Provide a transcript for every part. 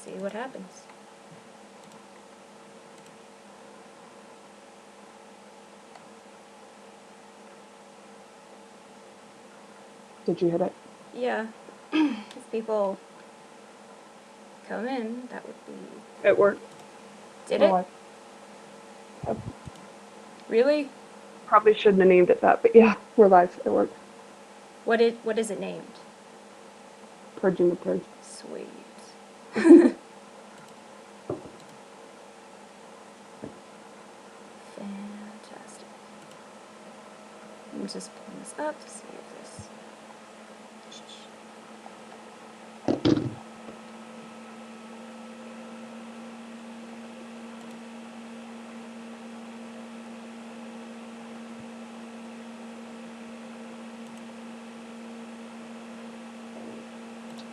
see what happens. Did you hit it? Yeah. If people come in, that would be... It worked. Did it? Yep. Really? Probably shouldn't have named it that, but yeah, we're live. It worked. What is it named? Purging the Purge. Sweet. Fantastic. I'm just pulling this up to see if this...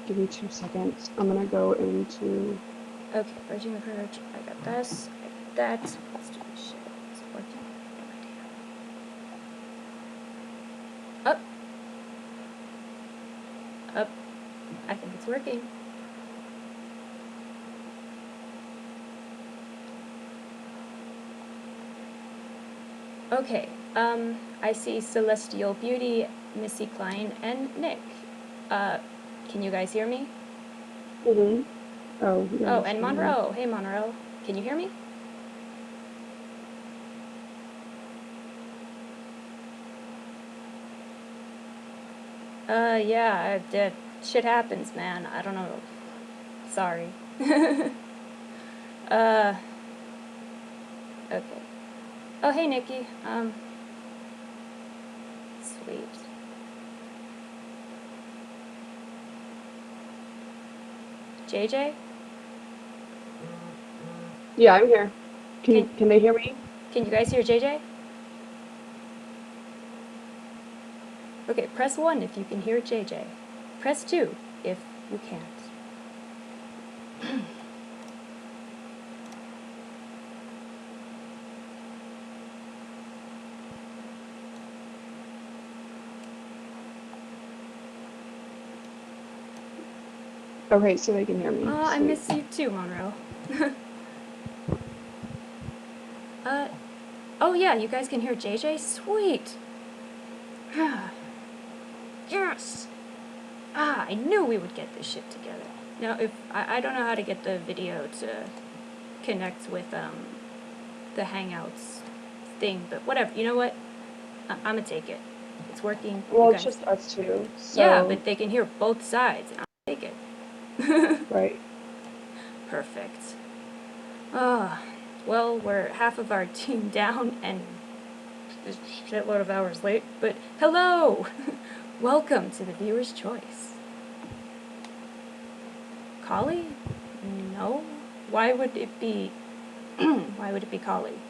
Give me 2 seconds. I'm gonna go into... Okay, Purging the Purge. I got this. I got that. Let's do this shit. Is it working? No idea. Up. Up. I think it's working. Okay, I see Celestial Beauty, Missy Klein, and Nick. Can you guys hear me? Mm-hmm. Oh, yeah. Oh, and Monroe. Hey, Monroe. Can you hear me? Yeah, I did. Shit happens, man. I don't know. Sorry. Okay. Oh, hey, Nikki. Sweet. JJ? Yeah, I'm here. Can they hear me? Can you guys hear JJ? Okay, press 1 if you can hear JJ. Press 2 if you can't. Okay, so they can hear me. Oh, I Sweet. miss you too, Monroe. Oh yeah, you guys can hear JJ? Sweet! Yes! Ah, I knew we would get this shit together. Now, if I don't know how to get the video to connect with the Hangouts thing, but whatever. You know what? I'm gonna take it. It's working. Well, You it's guys. just us two. So... Yeah, but they can hear both sides, and I'll take it. Right. Perfect. Ah, well, we're half of our team down and a shitload of hours late, but hello! Welcome to the viewer's choice. Collie? No. Why would it be... Why would it be Collie?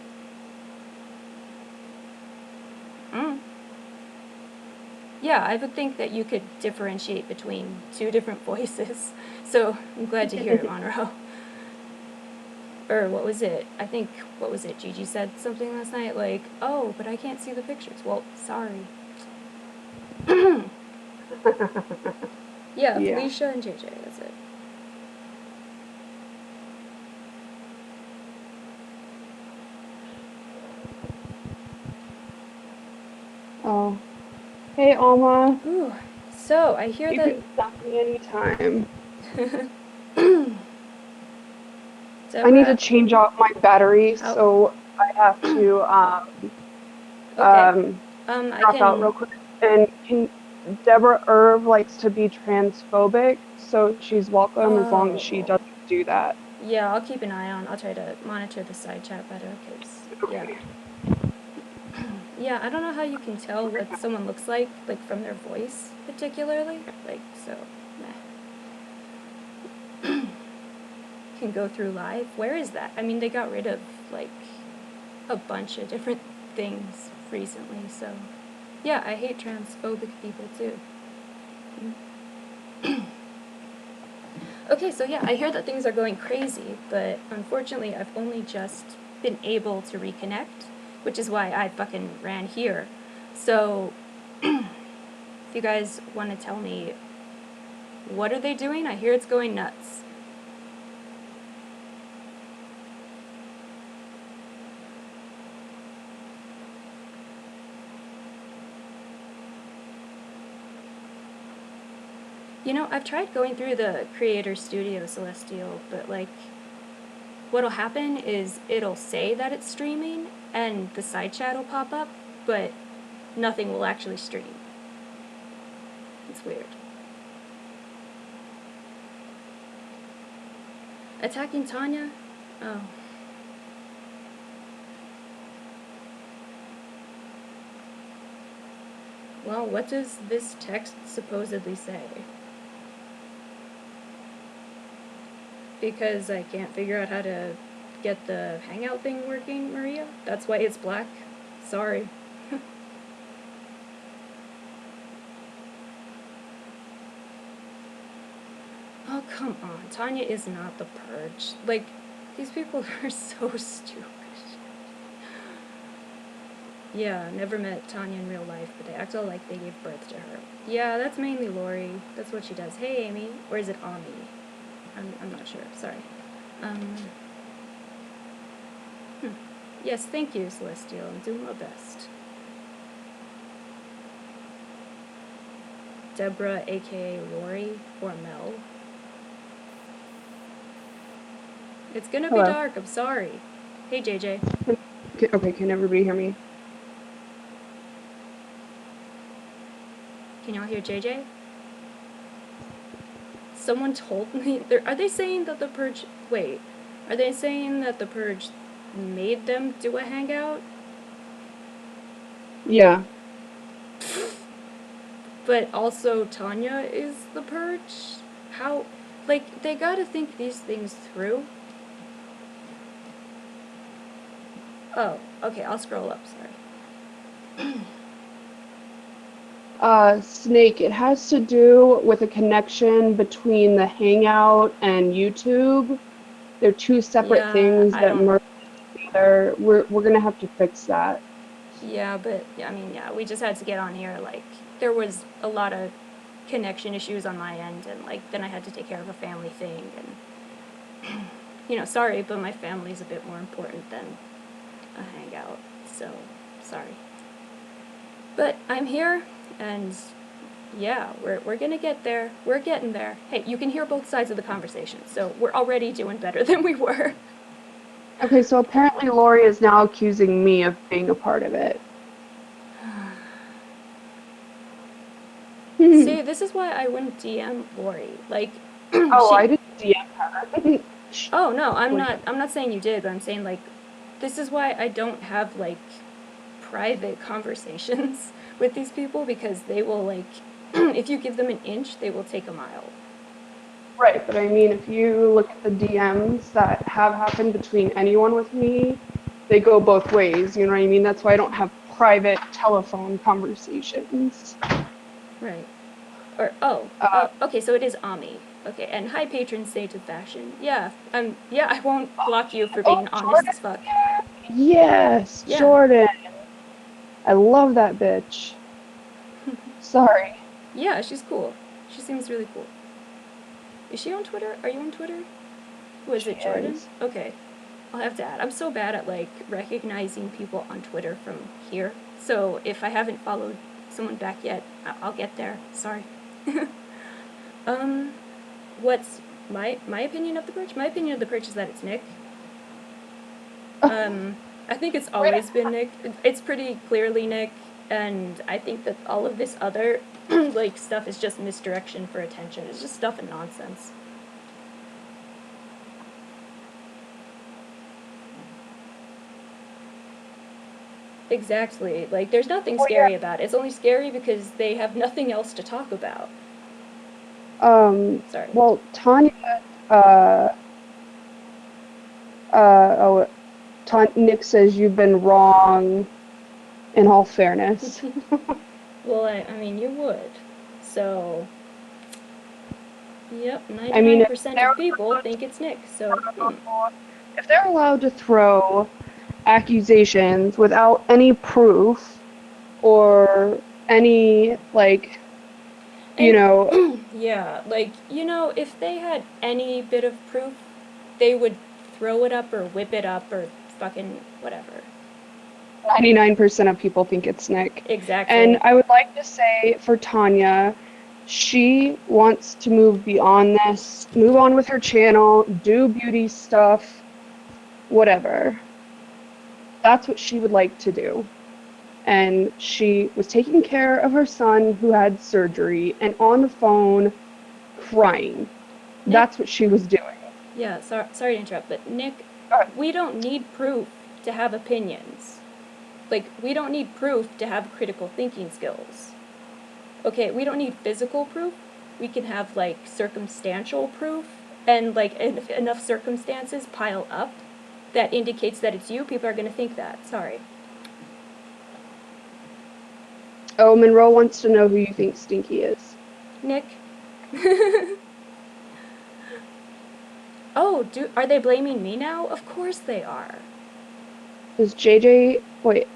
Yeah, I would think that you could differentiate between 2 different voices, so I'm glad to hear it, Monroe. Or what was it? I think, what was it? Gigi said something last night, like, oh, but I can't see the pictures. Well, sorry. Yeah, Felicia and JJ, that's it. Oh. Hey, Alma. Ooh, so I hear you that... You can stop me anytime. So, I need to change out my battery, so I have to okay. drop out real quick. And Deborah Irv likes to be transphobic, so she's welcome as long as she doesn't do that. Yeah, I'll keep an eye on. I'll try to monitor the side chat better, because, Okay. Yeah, I don't know how you can tell what someone looks like from their voice, particularly. So, meh. Can go through live. Where is that? I mean, they got rid of, a bunch of different things recently, so... Yeah, I hate transphobic people, too. Okay, so yeah, I hear that things are going crazy, but unfortunately I've only just been able to reconnect, which is why I fucking ran here. So, if you guys want to tell me, what are they doing? I hear it's going nuts. You know, I've tried going through the Creator Studio Celestial, but like, what'll happen is it'll say that it's streaming, and the side chat will pop up, but nothing will actually stream. It's weird. Attacking Tanya? Oh. Well, what does this text supposedly say? Because I can't figure out how to get the Hangout thing working, Maria. That's why it's black. Sorry. Oh, come on. Tanya is not the Purge. Like, these people are so stupid. Yeah, never met Tanya in real life, but they act all like they gave birth to her. Yeah, that's mainly Lori. That's what she does. Hey, Amy. Or is it Ami? I'm not sure. Sorry. Yes, thank you, Celestial. I'm doing my best. Deborah, aka Lori, or Mel. It's gonna be Hello. dark. I'm sorry. Hey, JJ. Okay, can everybody hear me? Can y'all hear JJ? Someone told me. Are they saying that the Purge. Wait. Are they saying that the Purge made them do a hangout? Yeah. But also Tanya is the Purge? How? Like, they gotta think these things through. Oh, okay, I'll scroll up, sorry. Snake, it has to do with a connection between the Hangout and YouTube. They're two separate Yeah, things I that don't. merge together. We're gonna have to fix that. Yeah, but, I mean, yeah, we just had to get on here. Like, there was a lot of connection issues on my end, and, like, then I had to take care of a family thing, and, you know, sorry, but my family's a bit more important than a hangout, so, sorry. But I'm here, and yeah, we're gonna get there. We're getting there. Hey, you can hear both sides of the conversation, so we're already doing better than we were. Okay, so apparently Lori is now accusing me of being a part of it. See, this is why I wouldn't DM Lori. Like, Oh, she. I didn't DM her. Oh no, I'm not. I'm not saying you did, but I'm saying like, this is why I don't have like private conversations with these people, because they will like, if you give them an inch, they will take a mile. Right, but I mean, if you look at the DMs that have happened between anyone with me, they go both ways, you know what I mean? That's why I don't have private telephone conversations. Right. Or Uh, okay, so it is Ami. Okay, and hi, patron saint of fashion. Yeah, yeah, I won't block you for oh, being honest Jordan as fuck. here? Yes, Yeah. Jordan. I love that bitch. Sorry. Yeah, she's cool. She seems really cool. Is she on Twitter? Are you on Twitter? Was She it Jordan? is. Okay. I'll have to add. I'm so bad at like recognizing people on Twitter from here. So if I haven't followed someone back yet, I'll get there. Sorry. What's my opinion of the Purge? My opinion of the Purge is that it's Nick. I think it's Wait, always been Nick. It's pretty clearly Nick, and I think that all of this other like stuff is just misdirection for attention. It's just stuff and nonsense. Exactly. Like, there's nothing oh yeah. scary about it. It's only scary because they have nothing else to talk about. Sorry. Well, Tanya, uh, oh, Nick says you've been wrong in all fairness. Well, I mean, you would. So, yep, I mean, 99% of people think it's Nick, so, if they're allowed to throw accusations without any proof or any, like, you And, know, yeah, like, you know, if they had any bit of proof, they would throw it up or whip it up or fucking whatever. 99% of people think it's Nick. And Exactly. I would like to say for Tanya, She wants to move beyond this, move on with her channel, do beauty stuff, whatever. That's what she would like to do. And she was taking care of her son who had surgery and on the phone crying. Nick, That's what she was doing. yeah, sorry to interrupt, but Nick, Uh, we don't need proof to have opinions. Like, we don't need proof to have critical thinking skills. Okay, we don't need physical proof. We can have, like, circumstantial proof, and, like, if enough circumstances pile up that indicates that it's you, people are going to think that. Sorry. oh, Monroe wants to know who you think Stinky is. Nick? Oh, are they blaming me now? Of course they are. Because wait,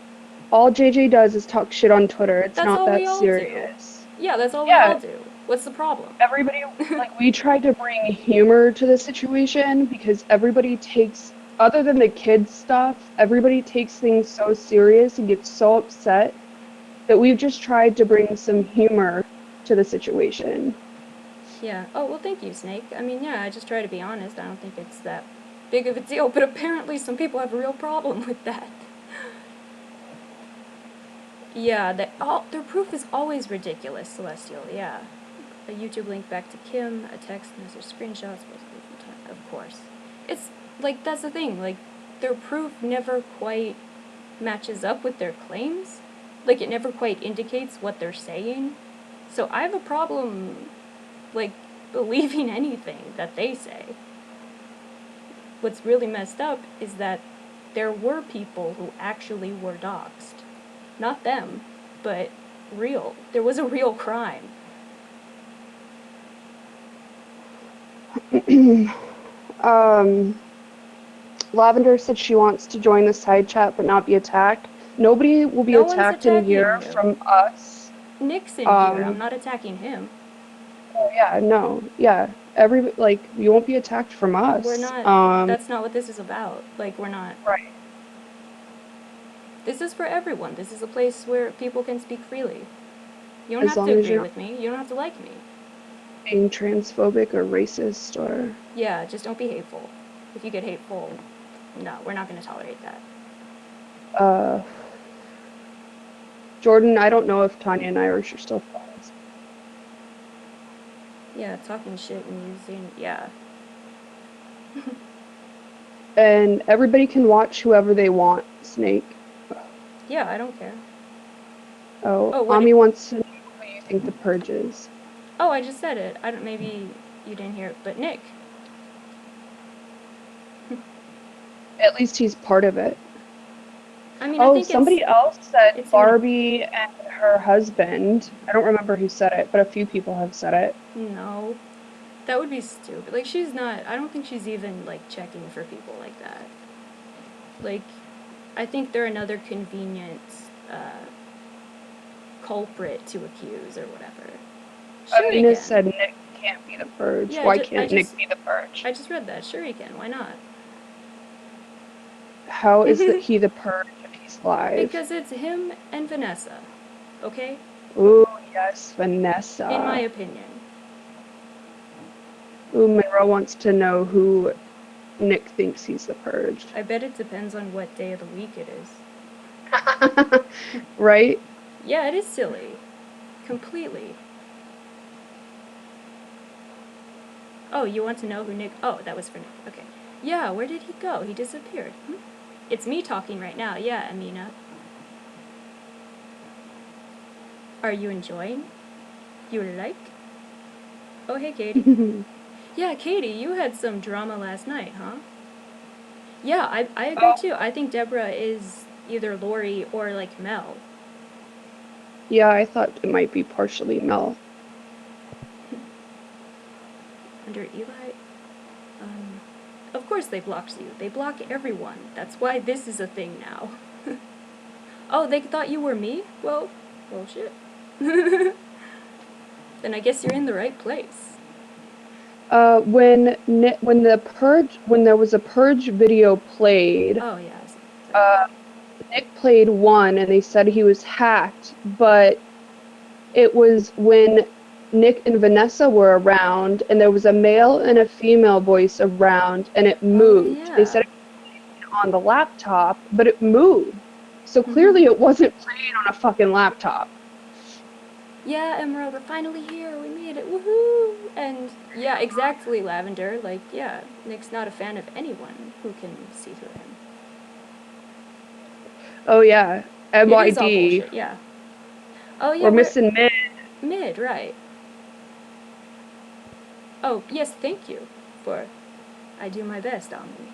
all JJ does is talk shit on Twitter. It's That's not all we that all do. serious. Yeah, that's all we Yeah, all do. What's the problem? everybody, like, we tried to bring humor to the situation because everybody takes, other than the kids stuff, everybody takes things so serious and gets so upset that we've just tried to bring some humor to the situation. Yeah. Oh, well, thank you, Snake. I mean, yeah, I just try to be honest. I don't think it's that big of a deal, but apparently some people have a real problem with that. Yeah, their proof is always ridiculous, Celestial, yeah. A YouTube link back to Kim, a text message, screenshots, of course. It's, like, that's the thing, like, their proof never quite matches up with their claims. Like, it never quite indicates what they're saying. So I have a problem, like, believing anything that they say. What's really messed up is that there were people who actually were doxxed. Not them, but real. There was a real crime. Lavender said she wants to join the side chat but not be attacked. Nobody will be No one's attacked in attacking here you. from us. Nick's in here. I'm Um, not attacking him. oh yeah, no, yeah. You won't be attacked from We're us. not. That's not what this is about. Like, we're not. Right. This is for everyone. This is a place where people can speak freely. You don't As have to long as agree you're with me. You don't have to like me. not being transphobic or racist or Yeah, just don't be hateful. If you get hateful, no, we're not going to tolerate that. uh Jordan, I don't know if Tanya and Irish are still friends. Yeah, talking shit and using. Yeah. And everybody can watch whoever they want, Snake. Yeah, I don't care. Oh, Oh, Ami wants to know who you think the Purge is. Oh, I just said it. I don't. Maybe you didn't hear it, but Nick. At least he's part of it. I mean, I Oh, think somebody else said it's Barbie and her husband. I don't remember who said it, but a few people have said it. No, that would be stupid. Like, she's not. I don't think she's even like checking for people like that. Like, I think they're another convenient culprit to accuse or whatever. Sure, he Amina can. said Nick can't be the Purge. Yeah, Why can't Nick be the Purge? I just read that. Sure, he can. Why not? How is he the Purge if he's live? Because it's him and Vanessa. Okay? Ooh, yes, Vanessa. In my opinion. Ooh, Monroe wants to know who Nick thinks he's the Purge. I bet it depends on what day of the week it is. Right? Yeah, it is silly. Completely. Oh, you want to know who Nick... Oh, that was for Nick. Okay. Yeah, where did he go? He disappeared. It's me talking right now. Yeah, Amina. Are you enjoying? You like? Oh, hey, Katie. Yeah, Katie, you had some drama last night, huh? Yeah, I agree too. I think Deborah is either Lori or, like, Mel. Yeah, I thought it might be partially Mel. Under Eli? Of course they blocked you. They block everyone. That's why this is a thing now. Oh, they thought you were me? Well, shit. Then I guess you're in the right place. When there was a Purge video played, Oh, yeah. Nick played one and they said he was hacked, but it was when Nick and Vanessa were around, and there was a male and a female voice around, and it Oh, moved. They said yeah. it was on the laptop, but it moved. So clearly it wasn't playing on a fucking laptop. Yeah, Emerald, we're finally here. We made it. Woohoo! And yeah, exactly, Lavender. Like, yeah, Nick's not a fan of anyone who can see through him. Oh yeah, It is all MYD. bullshit, yeah. Oh, yeah, We're we're missing mid. mid, right. Oh, yes, thank you for. I do my best, Omni.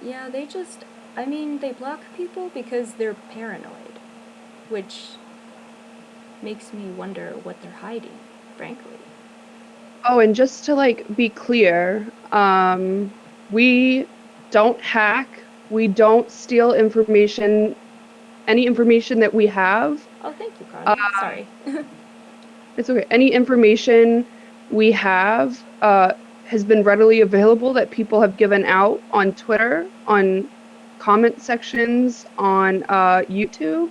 Yeah, they just. I mean, they block people because they're paranoid, which makes me wonder what they're hiding, frankly. Oh, and just to like be clear, we don't hack. We don't steal information, any information that we have. Oh, thank you, Uh, Carly. Sorry. it's okay. Any information we have has been readily available that people have given out on Twitter, on comment sections, on YouTube.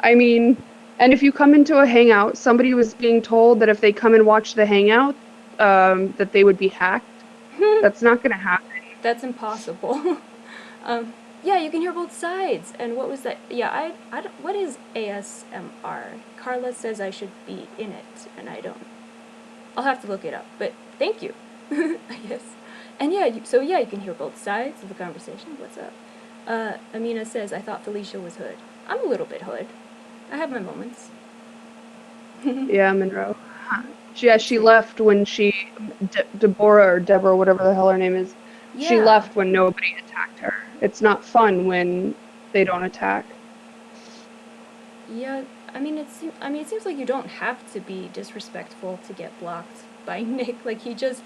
I mean, and if you come into a hangout, somebody was being told that if they come and watch the hangout, that they would be hacked. That's not going to happen. That's impossible. um, yeah, you can hear both sides. And what was that? Yeah, I don't, what is ASMR? Carla says I should be in it, and I don't. I'll have to look it up. But thank you, I guess. And yeah, so yeah, you can hear both sides of the conversation. What's up? Amina says, I thought Felicia was hood. I'm a little bit hood. I have my moments. Yeah, Monroe. Yeah, Let's she see. left when Deborah or Deborah, whatever the hell her name is, she Yeah. left when nobody attacked her. It's not fun when they don't attack. Yeah, I mean, it seems like you don't have to be disrespectful to get blocked by Nick. Like, he just,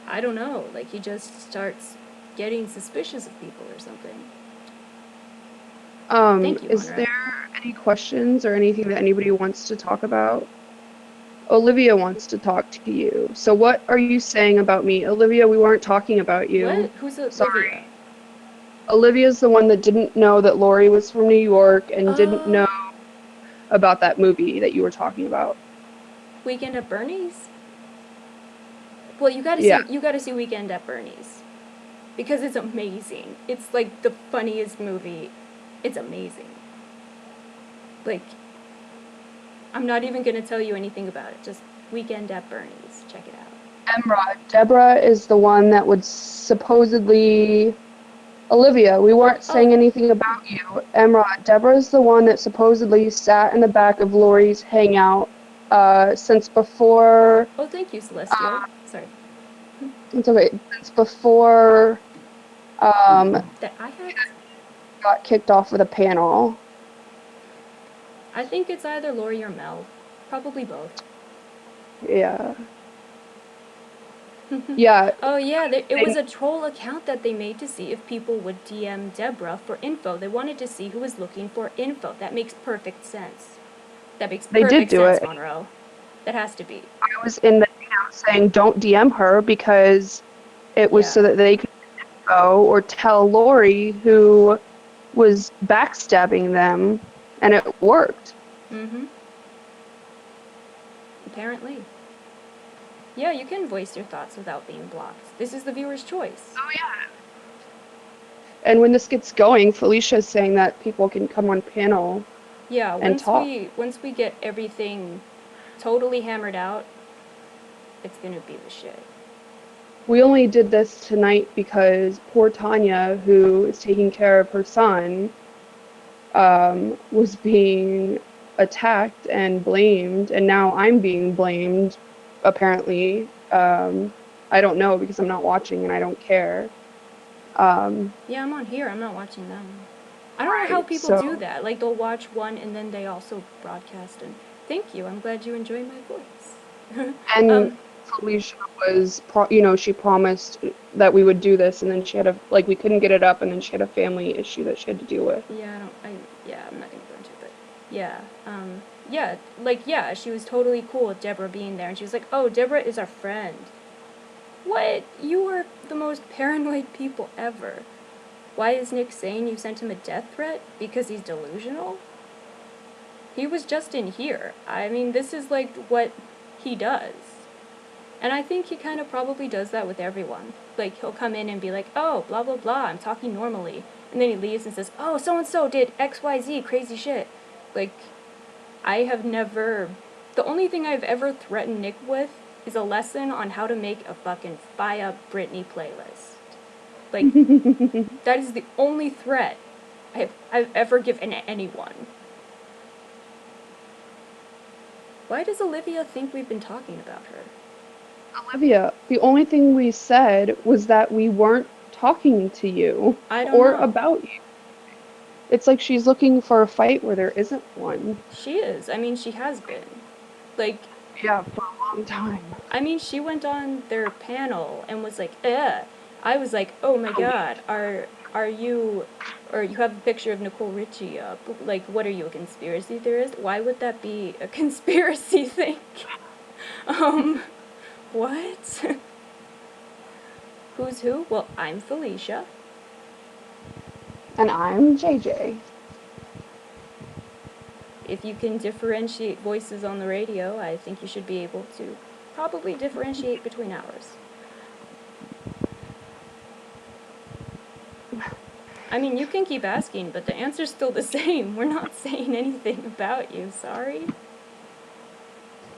I don't know, like, he just starts getting suspicious of people or something. Thank you, Is Monroe. there any questions or anything that anybody wants to talk about? Olivia wants to talk to you. So what are you saying about me? Olivia, we weren't talking about What? you. Who's Sorry. Olivia? Olivia's the one that didn't know that Lori was from New York and didn't know Oh, about that movie that you were talking about. Weekend at Bernie's? Well, Yeah. you gotta see Weekend at Bernie's. Because it's amazing. It's like the funniest movie. It's amazing. Like, I'm not even gonna tell you anything about it. Just Weekend at Bernie's. Check it out. Emra. Deborah is the one that would supposedly. Olivia, we weren't Oh, saying anything about you. Emra, Deborah's the one that supposedly sat in the back of Lori's hangout since before. oh, thank you, Celestial. Sorry. It's okay. Since before That I had. got kicked off of the panel. I think it's either Lori or Mel. Probably both. Yeah. Yeah. Oh yeah, it was a troll account that they made to see if people would DM Deborah for info. They wanted to see who was looking for info. That makes perfect sense. That makes They did perfect do sense, it. Monroe. That has to be. I was in the hangout saying don't DM her because it was Yeah. so that they could go or tell Lori who was backstabbing them, and it worked. Mm-hmm. Apparently. Yeah, you can voice your thoughts without being blocked. This is the viewer's choice. Oh yeah. And when this gets going, Felicia's saying that people can come on panel Yeah, and talk. once we get everything totally hammered out, it's gonna be the shit. We only did this tonight because poor Tanya, who is taking care of her son, was being attacked and blamed, and now I'm being blamed, apparently. I don't know because I'm not watching and I don't care. Um, Yeah, I'm on here. I'm not watching them. I don't know how right, people do so, that. Like, they'll watch one and then they also broadcast. And thank you. I'm glad you enjoy my voice. and um, Felicia was, she promised that we would do this, and then she had we couldn't get it up, and then she had a family issue that she had to deal with. yeah, yeah, I'm not gonna go into it, but yeah, yeah, like, yeah, she was totally cool with Deborah being there, and she was like, oh, Deborah is our friend. What? You are the most paranoid people ever. Why is Nick saying you sent him a death threat? Because he's delusional? He was just in here. I mean, this is like what he does. And I think he kind of probably does that with everyone. Like, he'll come in and be like, oh, blah, blah, blah, I'm talking normally. And then he leaves and says, oh, so-and-so did XYZ crazy shit. Like, I have never... The only thing I've ever threatened Nick with is a lesson on how to make a fucking fire Britney playlist. Like, that is the only threat I've ever given anyone. Why does Olivia think we've been talking about her? Olivia, the only thing we said was that we weren't talking to you I don't or know. about you. It's like she's looking for a fight where there isn't one. She is. I mean, she has been. Like, Yeah, for a long time. I mean, she went on their panel and was like, ugh. I was like, oh my god, are you, or you have a picture of Nicole Richie up. Like, what are you, a conspiracy theorist? Why would that be a conspiracy thing? What? Who's who? Well, I'm Felicia. And I'm JJ. If you can differentiate voices on the radio, I think you should be able to probably differentiate between ours. I mean, you can keep asking, but the answer's still the same. We're not saying anything about you, sorry.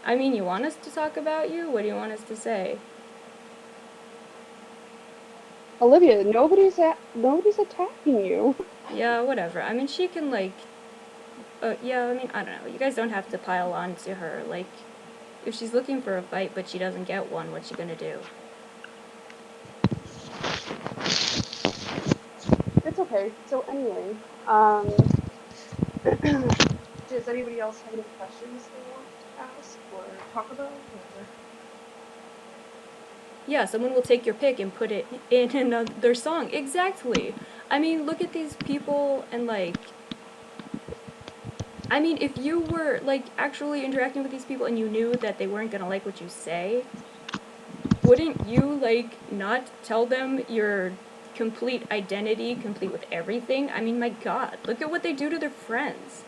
I mean, you want us to talk about you? What do you want us to say? Olivia, nobody's attacking you. Yeah, whatever. I mean, she can, like... yeah, I mean, I don't know. You guys don't have to pile on to her. Like, if she's looking for a fight but she doesn't get one, what's she gonna do? It's okay. So anyway, does anybody else have any questions they want to ask or talk about? Or... Yeah, someone will take your pick and put it in another song. Exactly. I mean, look at these people and, like... I mean, if you were, like, actually interacting with these people and you knew that they weren't gonna like what you say, wouldn't you, like, not tell them your complete identity, complete with everything? I mean, my god, look at what they do to their friends.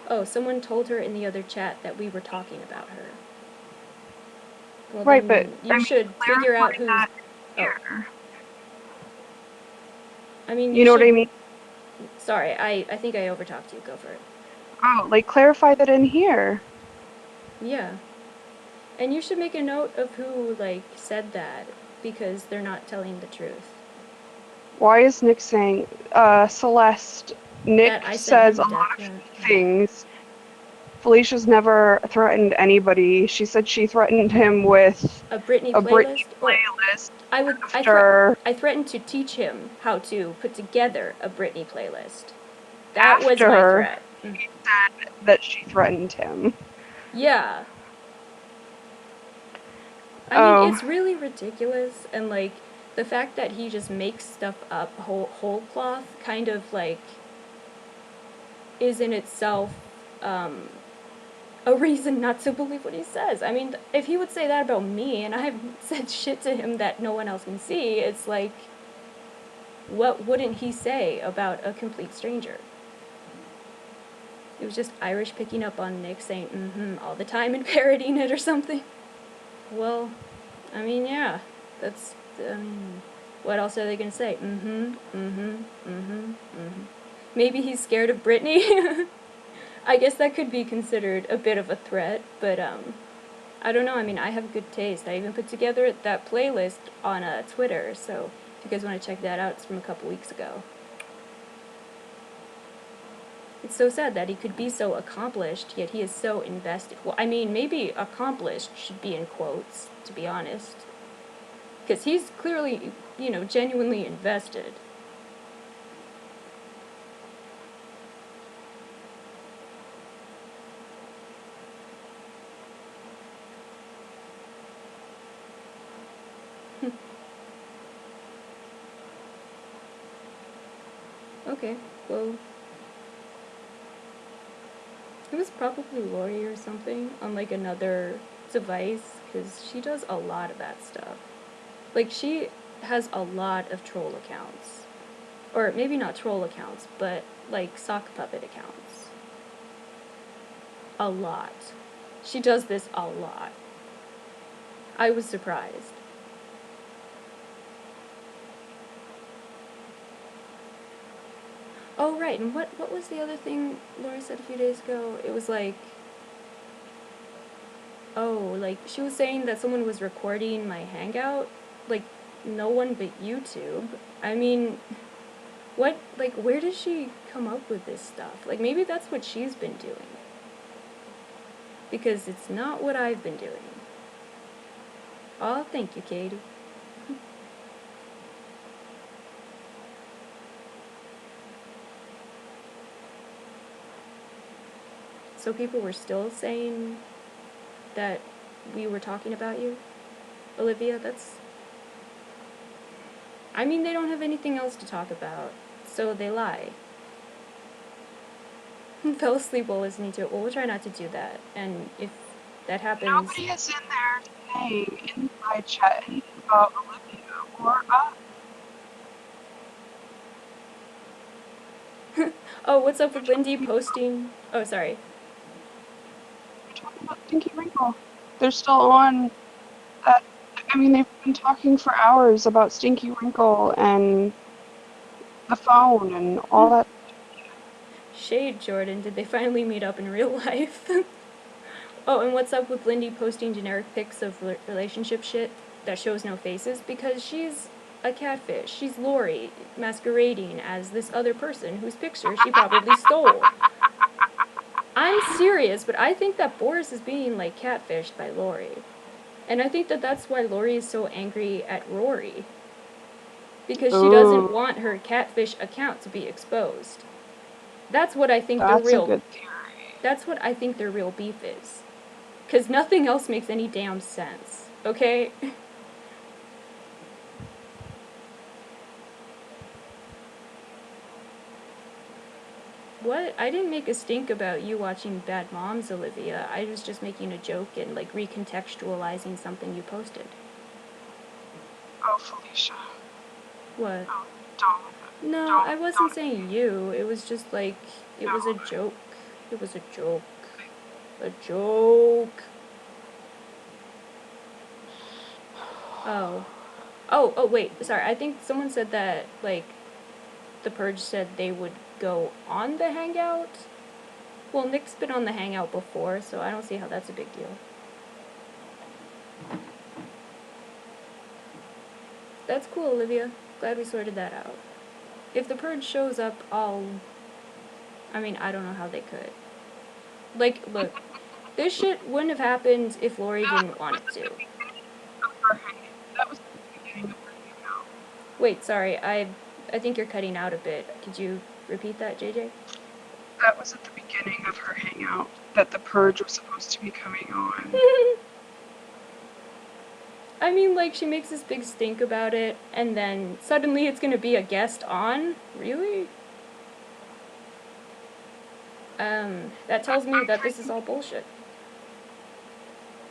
Oh, someone told her in the other chat that we were talking about her. Well, Right, then but you should figure out who's... Oh. I mean, you know what I mean? Sorry, I think I overtalked you. Go for it. Oh, like clarify that in here. Yeah. And you should make a note of who, like, said that, because they're not telling the truth. Why is Nick saying, Celeste, Nick That I sent says him a a death lot of threat. things. Felicia's never threatened anybody. She said she threatened him with A Britney a Britney playlist? playlist I threatened to teach him how to put together a Britney playlist. That was my after threat. he said that she threatened him. Yeah. I mean, it's really ridiculous, and, like, the fact that he just makes stuff up whole cloth kind of, like, is in itself, a reason not to believe what he says. I mean, if he would say that about me, and I've said shit to him that no one else can see, it's like, what wouldn't he say about a complete stranger? It was just Irish picking up on Nick saying, mm-hmm, all the time and parodying it or something. Well, I mean, yeah, that's, I mean, what else are they gonna say? Mm-hmm, mm-hmm, mm-hmm, mm-hmm. Maybe he's scared of Britney? I guess that could be considered a bit of a threat, but, I don't know, I mean, I have good taste. I even put together that playlist on, Twitter, so if you guys want to check that out, it's from a couple weeks ago. It's so sad that he could be so accomplished, yet he is so invested. Well, I mean, maybe accomplished should be in quotes, to be honest. Because he's clearly, you know, genuinely invested. Okay, well... It was probably Lori or something on, like, another device, because she does a lot of that stuff. Like, she has a lot of troll accounts. Or maybe not troll accounts, but, like, sock puppet accounts. A lot. She does this a lot. I was surprised. Oh, right, and what was the other thing Lori said a few days ago? It was like, oh, like, she was saying that someone was recording my Hangout. Like, no one but YouTube. I mean, what, like, where does she come up with this stuff? Like, maybe that's what she's been doing. Because it's not what I've been doing. Oh, thank you, Katie. So people were still saying that we were talking about you, Olivia? That's... I mean, they don't have anything else to talk about, so they lie. Fell asleep while listening to it. Well, we'll try not to do that, and if that happens... Nobody is in there saying in the live chat anything about Olivia or us. Oh, what's up with Lindy posting... Oh, sorry. They're talking about Stinky Wrinkle. They're still on that. I mean, they've been talking for hours about Stinky Wrinkle and the phone and all that. Shade, Jordan. Did they finally meet up in real life? Oh, and what's up with Lindy posting generic pics of relationship shit that shows no faces? Because she's a catfish. She's Lori, masquerading as this other person whose picture she probably stole. I'm serious, but I think that Boris is being, like, catfished by Lori. And I think that that's why Lori is so angry at Rory. Because she doesn't want her catfish account to be exposed. That's what I think That's a good theory. That's what I think their real beef is. Because nothing else makes any damn sense. Okay? What? I didn't make a stink about you watching Bad Moms, Olivia. I was just making a joke and, like, recontextualizing something you posted. Oh, Felicia. What? Oh, don't. No, I wasn't saying you. It was just, like, it was a joke. It was a joke. A joke. Oh. Oh, wait. Sorry. I think someone said that, like, the Purge said they would go on the Hangout. Well, Nick's been on the Hangout before, so I don't see how that's a big deal. That's cool, Olivia. Glad we sorted that out. If the Purge shows up, I mean, I don't know how they could. Like, look, this shit wouldn't have happened if Lori didn't want it to. That was the beginning of her hangout. Wait, sorry, I think you're cutting out a bit. Could you repeat that, JJ? That was at the beginning of her hangout that the Purge was supposed to be coming on. I mean, like, she makes this big stink about it, and then suddenly it's gonna be a guest on? Really? That tells me that this is all bullshit.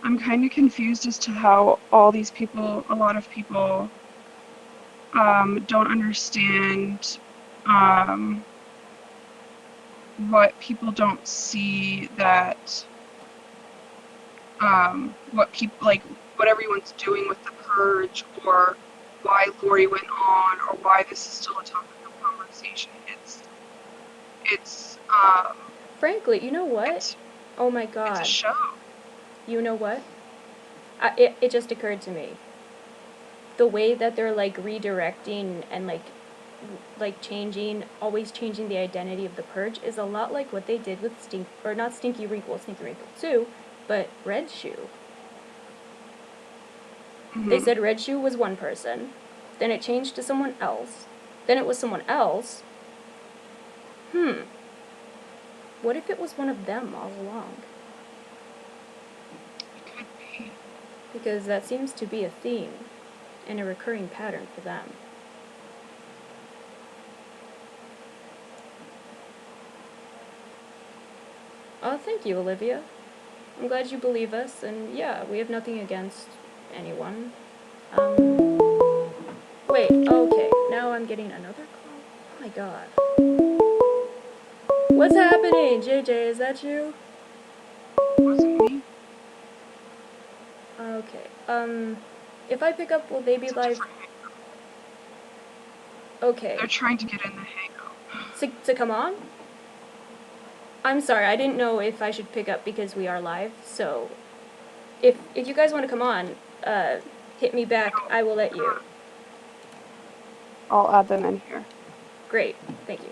I'm kind of confused as to how all these people, a lot of people, don't understand what people don't see that what people like what everyone's doing with the Purge or why Lori went on or why this is still a topic of conversation. It's Frankly, you know what? Oh my god. It's a show. You know what? It just occurred to me. The way that they're, like, redirecting and, like changing, always changing the identity of the Purge is a lot like what they did with Stinky Wrinkle 2, but Red Shoe. Mm-hmm. They said Red Shoe was one person, then it changed to someone else, then it was someone else. What if it was one of them all along? It could be. Because that seems to be a theme and a recurring pattern for them. Oh, thank you, Olivia. I'm glad you believe us, and yeah, we have nothing against anyone. Wait, okay, now I'm getting another call. Oh my god. What's happening? JJ, is that you? Wasn't me. Okay, if I pick up, will they be It's a live? different hangout. Okay. They're trying to get in the hangout. To come on? I'm sorry, I didn't know if I should pick up because we are live, so if you guys want to come on, hit me back, I will let you. I'll add them in here. Great, thank you.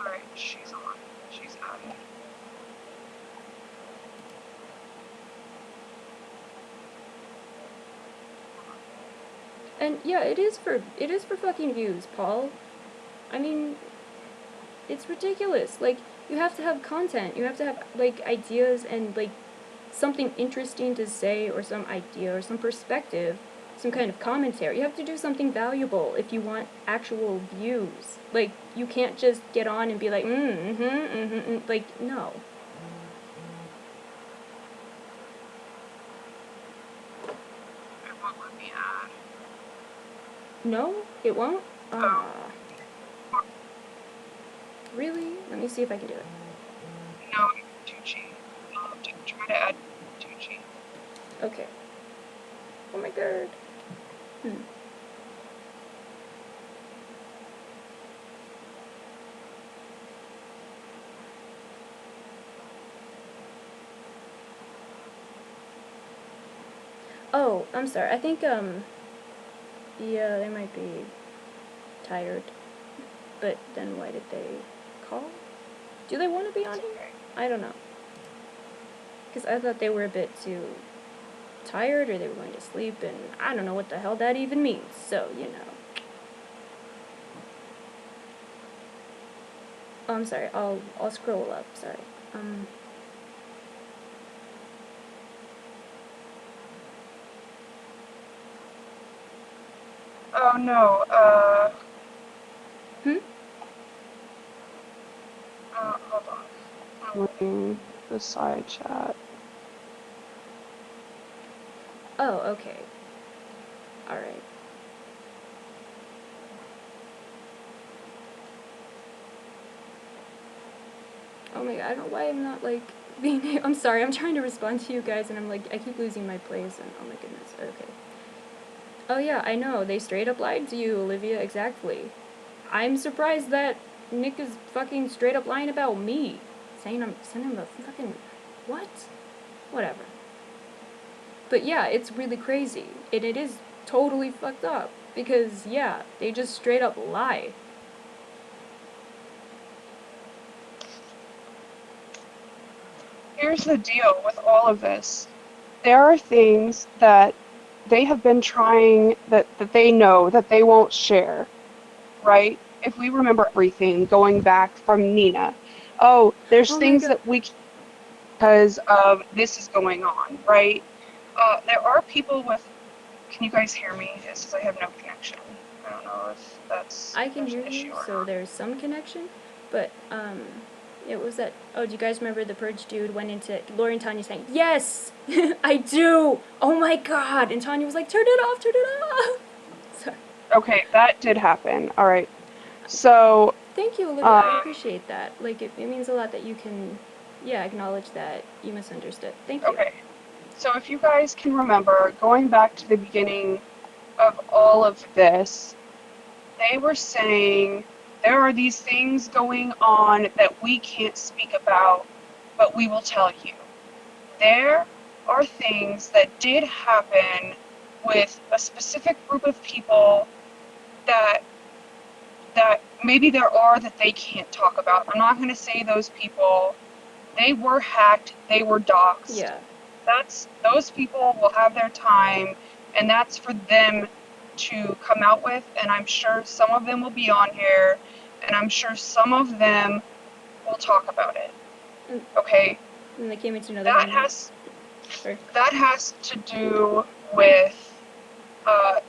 Alright, she's on. She's added. And yeah, it is for fucking views, Paul. I mean, it's ridiculous. Like, you have to have content. You have to have, like, ideas and, like, something interesting to say, or some idea, or some perspective, some kind of commentary. You have to do something valuable if you want actual views. Like, you can't just get on and be like, like, no. It won't let me add. No? It won't? Oh. Really? Let me see if I can do it. No, Tucci. I'll have to try to add Tucci. Okay. Oh my god. Oh, I'm sorry. I think, yeah, they might be tired. But then why did they call? Do they want to be on here? I don't know. Because I thought they were a bit too tired, or they were going to sleep, and I don't know what the hell that even means, so, you know. Oh, I'm sorry, I'll scroll up, sorry. Oh no, hold on. I'm looking the side chat. Oh, okay. Alright. Oh my god, I don't know why I'm not, like, being... I'm sorry, I'm trying to respond to you guys, and I'm like, I keep losing my place, and oh my goodness, okay. Oh yeah, I know, they straight up lied to you, Olivia, exactly. I'm surprised that Nick is fucking straight up lying about me. Saying I'm sending him a fucking... What? Whatever. But yeah, it's really crazy. And it is totally fucked up. Because, yeah, they just straight up lie. Here's the deal with all of this. There are things that they have been trying that they know that they won't share, right? If we remember everything going back from Nina. Oh, there's Oh my things god. that we can't because of this is going on, right? There are people with. Can you guys hear me? It says I have no connection. I don't know if I can there's hear an you, issue or so not. there's some connection. But, it was that... Oh, do you guys remember the Purge dude went into... Lori and Tanya saying, yes! I do! Oh my god! And Tanya was like, turn it off, turn it off! Sorry. Okay, that did happen. All right. So, Thank you, Olivia. I appreciate that. Like, it means a lot that you can, yeah, acknowledge that you misunderstood. Thank you. okay. So if you guys can remember, going back to the beginning of all of this, they were saying there are these things going on that we can't speak about, but we will tell you. There are things that did happen with a specific group of people that maybe there are that they can't talk about. I'm not going to say those people. They were hacked, they were doxxed. Yeah. Those people will have their time, and that's for them to come out with, and I'm sure some of them will be on here, and I'm sure some of them will talk about it. Okay? And they came into another That hangout. has Sorry. that has to do with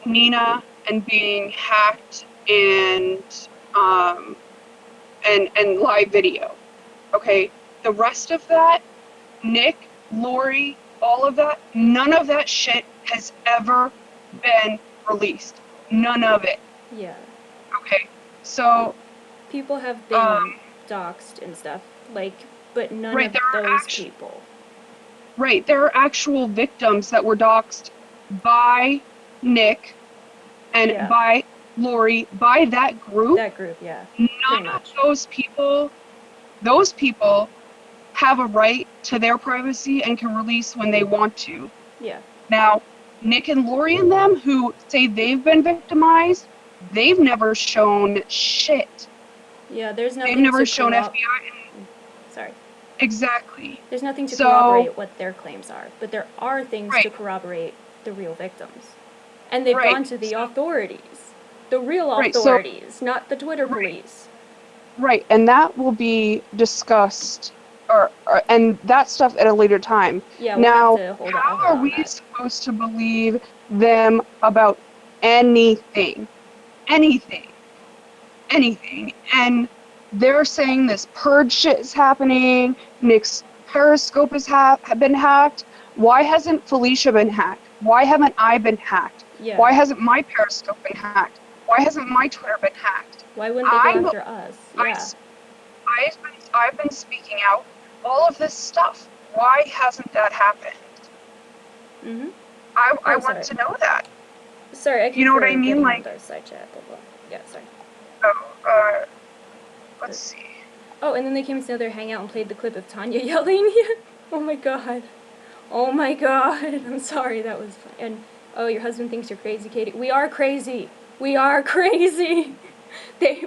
Nina and being hacked and um, and live video. Okay, the rest of that, Nick, Lori, all of that, none of that shit has ever been released. None of it. Yeah. Okay, so People have um, been doxxed and stuff, like, but none right, of there are those actually people. right, there are actual victims that were doxxed by Nick and Yeah. by Lori, by that group. That group, yeah. Pretty None of much. those people have a right to their privacy and can release when they want to. Yeah. Now, Nick and Lori and them who say they've been victimized, they've never shown shit. Yeah, there's They've nothing never to shown FBI. sorry. Exactly. There's nothing to So, corroborate what their claims are, but there are things to right, corroborate the real victims. And they've right. gone to the authorities. The real Right. So, authorities, not the Twitter right, police. right. And that will be discussed and that stuff at a later time. Yeah, we'll have Now, to hold how are on we that. supposed to believe them about anything? Anything. Anything. And they're saying this purge shit is happening. Nick's Periscope have been hacked. Why hasn't Felicia been hacked? Why haven't I been hacked? Yeah. Why hasn't my Periscope been hacked? Why hasn't my Twitter been hacked? Why wouldn't they go I, after us? I, Yeah. I've been speaking out all of this stuff. Why hasn't that happened? Mm-hmm. I Oh, want sorry. to know that. Sorry, I You keep know what I mean? forgetting Like, the side chat, blah, blah. Yeah, sorry. oh, let's see. Oh, and then they came to another hangout and played the clip of Tanya yelling. Oh my god. Oh my god. I'm sorry, that was fun. And, oh, your husband thinks you're crazy, Katie. We are crazy. We are crazy.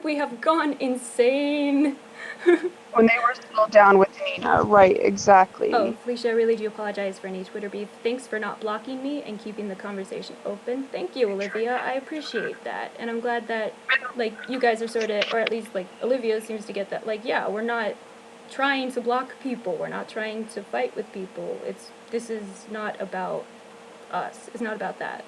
We have gone insane. When they were still down with Nina. Right, Oh, exactly. Felicia, I really do apologize for any Twitter beef. Thanks for not blocking me and keeping the conversation open. Thank you, Olivia. I appreciate that. And I'm glad that, like, you guys are sort of, or at least, like, Olivia seems to get that, like, yeah, we're not trying to block people. We're not trying to fight with people. This is not about us. It's not about that.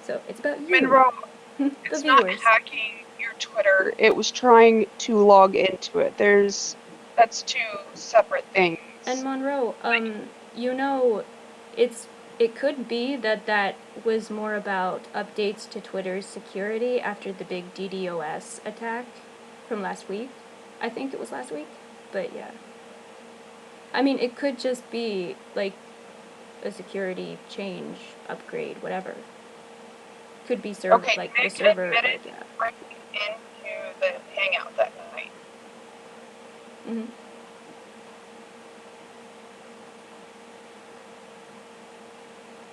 So, it's about you, Monroe, the it's not viewers. hacking your Twitter. It was trying to log into it. That's two separate things. And Monroe, you know, it's it could be that that was more about updates to Twitter's security after the big DDoS attack from last week. I think it was last week, but yeah. I mean, it could just be like a security change, upgrade, whatever. Could be Okay, like the Nick server, admitted like yeah. breaking into the hangout that night. Mhm.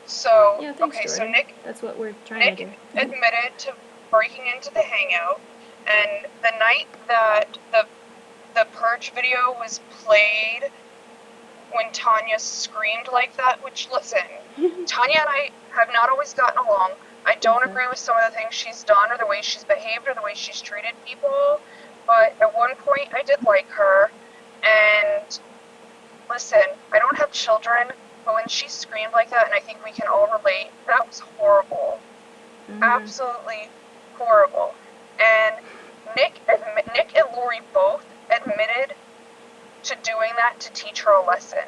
So, Yeah, thanks, okay, so Jordan. That's what we're trying to Nick do. admitted to breaking into the hangout, and the night that the purge video was played when Tanya screamed like that, which listen, Tanya and I have not always gotten along. I don't agree with some of the things she's done or the way she's behaved or the way she's treated people, but at one point I did like her. And listen, I don't have children, but when she screamed like that, and I think we can all relate, that was horrible. Mhm. Absolutely horrible. And Nick and Lori both admitted to doing that to teach her a lesson.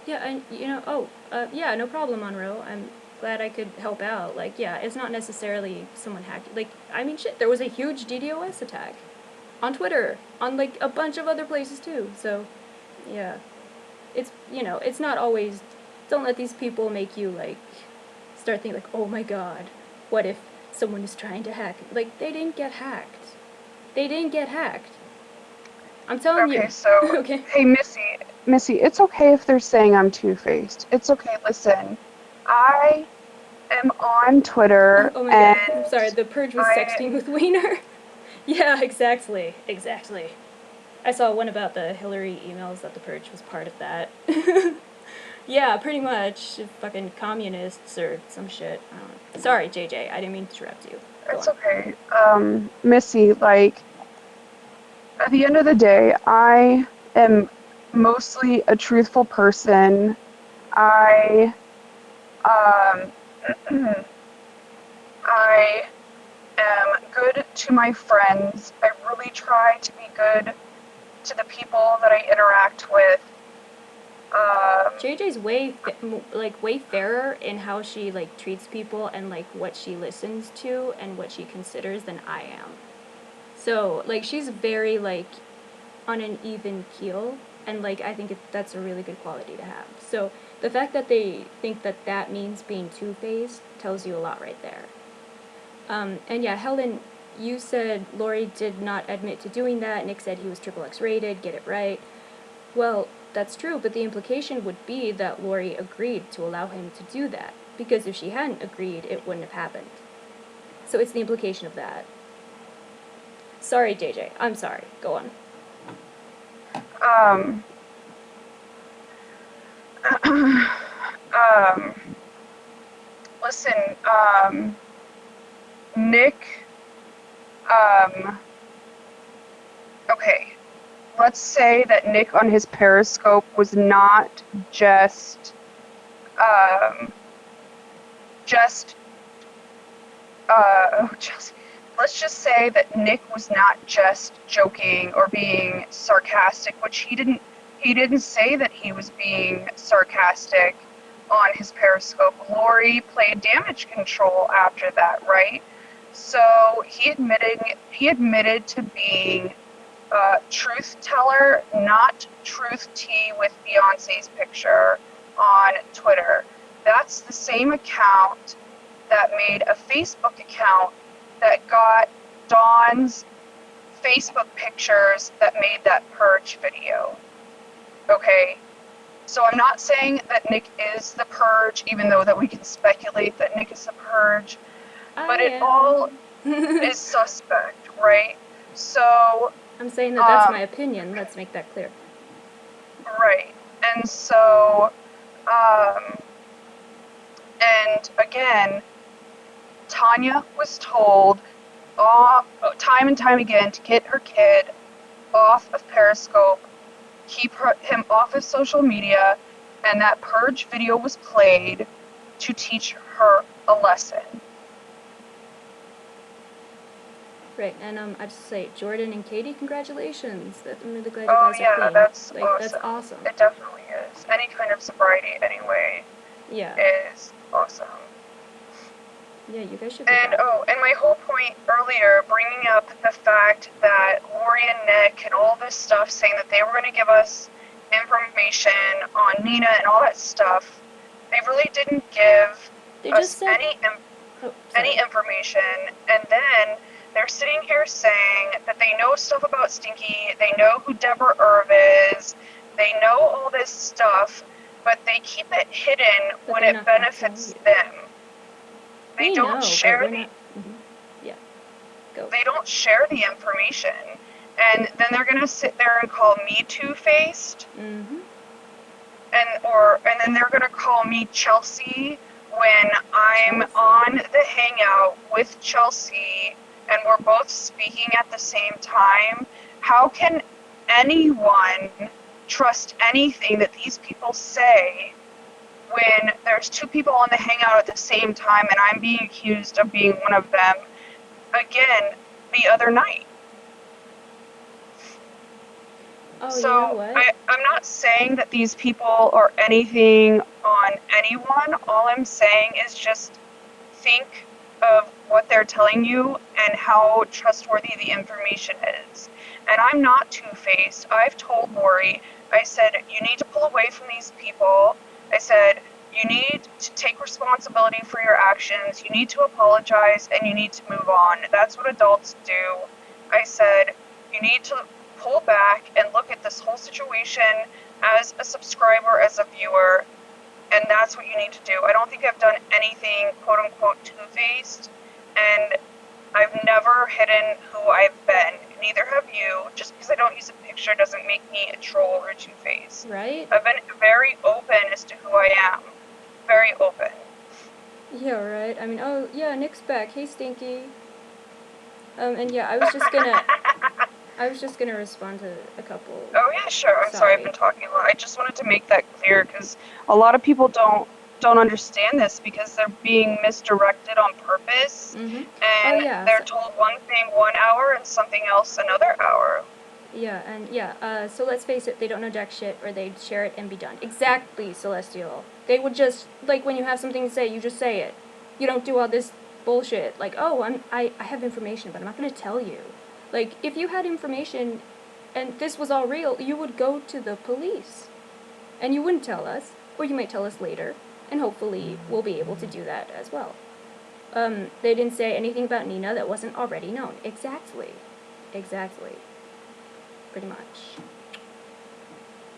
Yeah, and yeah, no problem, Monroe. I'm glad I could help out. Like, yeah, it's not necessarily someone hacking. Like, I mean, shit, there was a huge DDoS attack on Twitter, on like a bunch of other places too. So, yeah, it's not always. Don't let these people make you like start thinking like, oh my god, what if someone is trying to hack? Like, they didn't get hacked. They didn't get hacked. I'm telling you. Okay, so, Okay. hey, Missy, it's okay if they're saying I'm two-faced. It's okay. Listen, I am on Oh, Twitter oh my god. I'm sorry. and The Purge was I, sexting with Wiener. Yeah, exactly. Exactly. I saw one about the Hillary emails that the Purge was part of that. Yeah, pretty much. Fucking communists or some shit. I don't know. Sorry, JJ. I didn't mean to interrupt you. Go it's on. okay. Missy, like, at the end of the day, I am mostly a truthful person. I, um, I I am good to my friends. I really try to be good to the people that I interact with. JJ's way fairer in how she like treats people and like what she listens to and what she considers than I am. So like she's very like on an even keel, and like I think that's a really good quality to have. So the fact that they think that that means being two-faced tells you a lot right there. And yeah, Helen, you said Lori did not admit to doing that. Nick said he was triple X rated. Get it right. Well, that's true, but the implication would be that Lori agreed to allow him to do that, because if she hadn't agreed, it wouldn't have happened. So it's the implication of that. Sorry, JJ. I'm sorry. Go on. Um, um, listen, Nick, um, okay, let's say that Nick on his Periscope was not just, um, just, just, let's just say that Nick was not just joking or being sarcastic, which he didn't say that he was being sarcastic on his Periscope. Lori played damage control after that, right? So he admitted to being truth teller, not truth tea with Beyonce's picture on Twitter. That's the same account that made a Facebook account that got Dawn's Facebook pictures that made that Purge video. Okay? So I'm not saying that Nick is the Purge, even though that we can speculate that Nick is the Purge, I but it all am. is suspect, right? So, I'm saying that that's my opinion. Let's make that clear. right. And so, um, and again, Tanya was told time and time again to get her kid off of Periscope, keep him off of social media, and that Purge video was played to teach her a lesson. Right, and I just say, Jordan and Katie, congratulations. I'm really glad you Oh guys are yeah, clean. that's Like, awesome. that's awesome. It definitely is. Any kind of sobriety, anyway, Yeah. is awesome. Yeah, you guys should be And proud. and my whole point earlier, bringing up the fact that Lori and Nick and all this stuff, saying that they were going to give us information on Nina and all that stuff, they really didn't give They just us said... Oh, sorry. any information. And then they're sitting here saying that they know stuff about Stinky, they know who Deborah Irv is, they know all this stuff, but they keep it hidden But when they're it not gonna tell benefits you. them. They We don't know, but share we're the not... Yeah, go. they don't share the information. And then they're gonna sit there and call me two-faced, Mm-hmm. and then they're gonna call me Chelsea when I'm Chelsea. on the hangout with Chelsea and we're both speaking at the same time. How can anyone trust anything that these people say when there's two people on the hangout at the same time and I'm being accused of being one of them again the other night? Oh, you know So what? I'm not saying that these people are anything on anyone. All I'm saying is just think of what they're telling you and how trustworthy the information is. And I'm not two-faced. I've told Lori, I said, you need to pull away from these people. I said, you need to take responsibility for your actions. You need to apologize and you need to move on. That's what adults do. I said, you need to pull back and look at this whole situation as a subscriber, as a viewer, and that's what you need to do. I don't think I've done anything quote unquote two-faced, and I've never hidden who I've been. Neither have you. Just because I don't use a picture doesn't make me a troll or a two-faced. Right? I've been very open as to who I am. Very open. Yeah, right. I mean, oh, yeah, Nick's back. Hey, Stinky. And yeah, I was just gonna respond to a couple. Oh yeah, sure. I'm sorry I've Sorry. been talking a lot. I just wanted to make that clear because a lot of people don't don't understand this because they're being misdirected on purpose, Mm-hmm. Oh, and yeah. they're told one thing 1 hour and something else another hour. So let's face it, they don't know jack shit, or they'd share it and be done. Exactly, Celestial. They would just, like, when you have something to say, you just say it. You don't do all this bullshit, like, oh, I have information, but I'm not gonna tell you. Like, if you had information and this was all real, you would go to the police. And you wouldn't tell us, or you might tell us later, and hopefully we'll be able to do that as well. They didn't say anything about Nina that wasn't already known. Exactly. Pretty much.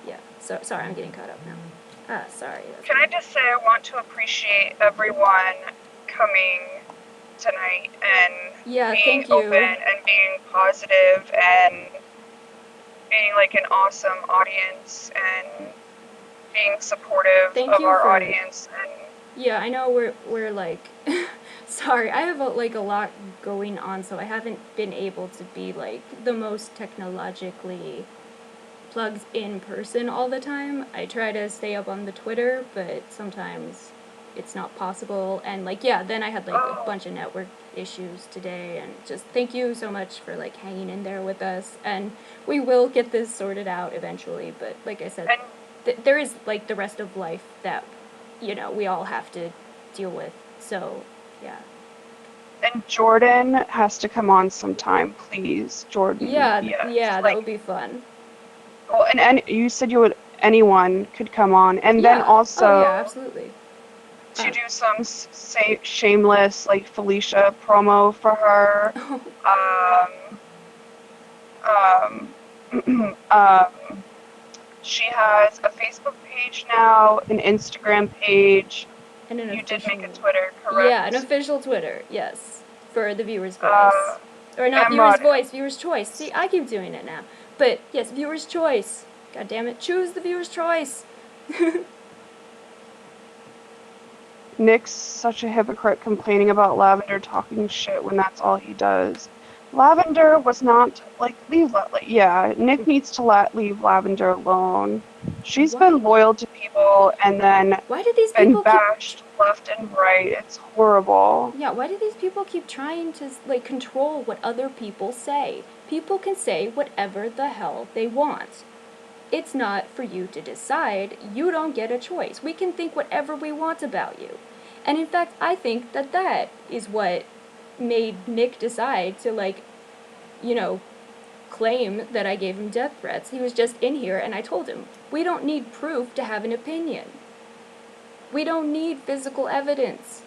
Yeah. So sorry, I'm getting caught up now. Sorry. Can I just say I want to appreciate everyone coming tonight and Yeah, being thank open you. and being positive and being like an awesome audience and being supportive Thank of you our for. audience. And Yeah, I know we're like. Sorry, I have a lot going on, so I haven't been able to be like the most technologically plugged in person all the time. I try to stay up on the Twitter, but sometimes it's not possible. And like, yeah, then I had like a bunch of network issues today, and just thank you so much for like hanging in there with us. And we will get this sorted out eventually, but like I said, there is like the rest of life that, we all have to deal with. So, yeah. and Jordan has to come on sometime, please. Jordan, yes. Yeah, that Like, would be fun. well, and you said anyone could come on, and then Yeah. Oh, yeah, also absolutely. to do some shameless like Felicia promo for her. Um, um, she has a Facebook page now, an Instagram page. And an You did make a official. Twitter, Yeah, an correct? official Twitter, yes. For the viewer's voice. Uh, Or not viewer's Emrod, voice, viewer's choice. See, I keep doing it now. But yes, viewer's choice. God damn it, choose the viewer's choice. Nick's such a hypocrite complaining about Lavender talking shit when that's all he does. Lavender was not like yeah, Nick needs to leave Lavender alone. She's Why? been loyal to people and then Why do these been people keep. bashed left and right. It's horrible. Yeah, why do these people keep trying to, like, control what other people say? People can say whatever the hell they want. It's not for you to decide. You don't get a choice. We can think whatever we want about you. And in fact, I think that that is what made Nick decide to, like, claim that I gave him death threats. He was just in here and I told him, we don't need proof to have an opinion. We don't need physical evidence.